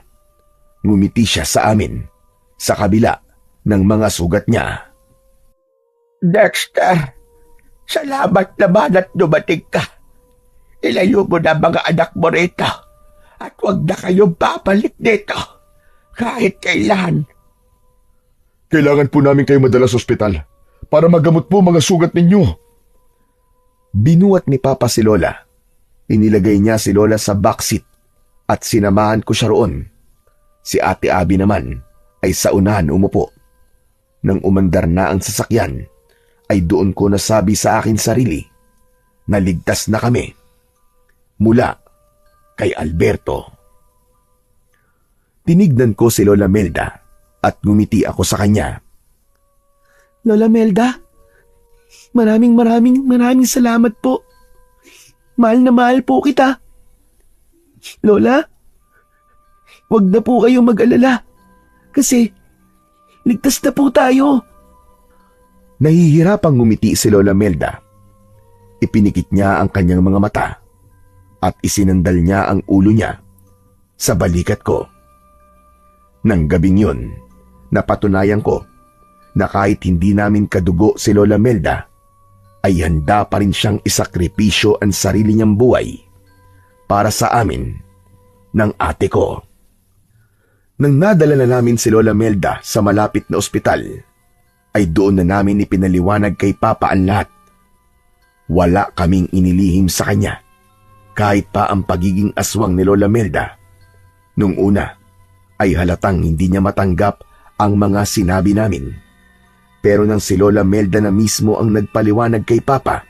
Ngumiti siya sa amin sa kabila ng mga sugat niya. Dexter, salamat naman at dumating ka. Ilayo mo na mga anak mo rito at huwag na kayong babalik dito kahit kailan. Kailangan po namin kayo madala sa ospital para magamot po mga sugat ninyo. Binuhat ni Papa si Lola. Inilagay niya si Lola sa backseat at sinamahan ko siya roon. Si Ate Abby naman ay sa unahan umupo. Nang umandar na ang sasakyan, ay doon ko nasabi sa akin sarili na ligtas na kami mula kay Alberto. Tinignan ko si Lola Melda at ngumiti ako sa kanya. Lola Melda, maraming salamat po. Mahal na mahal po kita. Lola, wag na po kayong mag-alala. Kasi, ligtas na po tayo. Nahihirapang ngumiti si Lola Melda. Ipinikit niya ang kanyang mga mata at isinandal niya ang ulo niya sa balikat ko. Nang gabing yun, napatunayan ko na kahit hindi namin kadugo si Lola Melda, ay handa pa rin siyang isakripisyo ang sarili niyang buhay para sa amin ng ate ko. Nang nadala na namin si Lola Melda sa malapit na ospital, ay doon na namin ipinaliwanag kay Papa ang lahat. Wala kaming inilihim sa kanya, kahit pa ang pagiging aswang ni Lola Melda. Nung una, ay halatang hindi niya matanggap ang mga sinabi namin. Pero nang si Lola Melda na mismo ang nagpaliwanag kay Papa,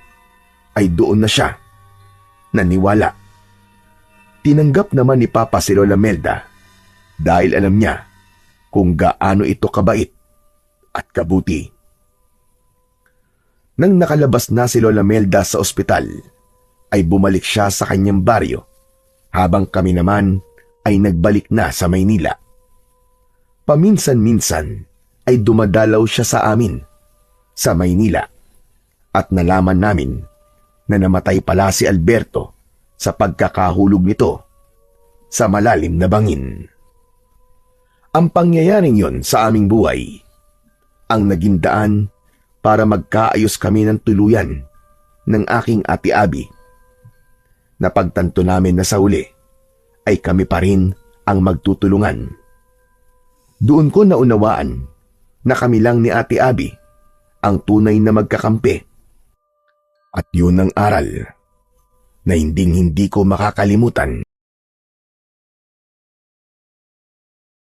ay doon na siya naniwala. Tinanggap naman ni Papa si Lola Melda dahil alam niya kung gaano ito kabait at kabuti. Nang nakalabas na si Lola Melda sa ospital, ay bumalik siya sa kanyang baryo, habang kami naman ay nagbalik na sa Maynila. Paminsan-minsan ay dumadalaw siya sa amin sa Maynila at nalaman namin na namatay pala si Alberto sa pagkakahulog nito sa malalim na bangin. Ang pangyayaring yon sa aming buhay ang naging daan para magkaayos kami ng tuluyan ng aking ate Abby. Napagtanto namin na sa huli ay kami pa rin ang magtutulungan. Doon ko naunawaan na kami lang ni ate Abby ang tunay na magkakampi. At yun ang aral na hindi ko makakalimutan.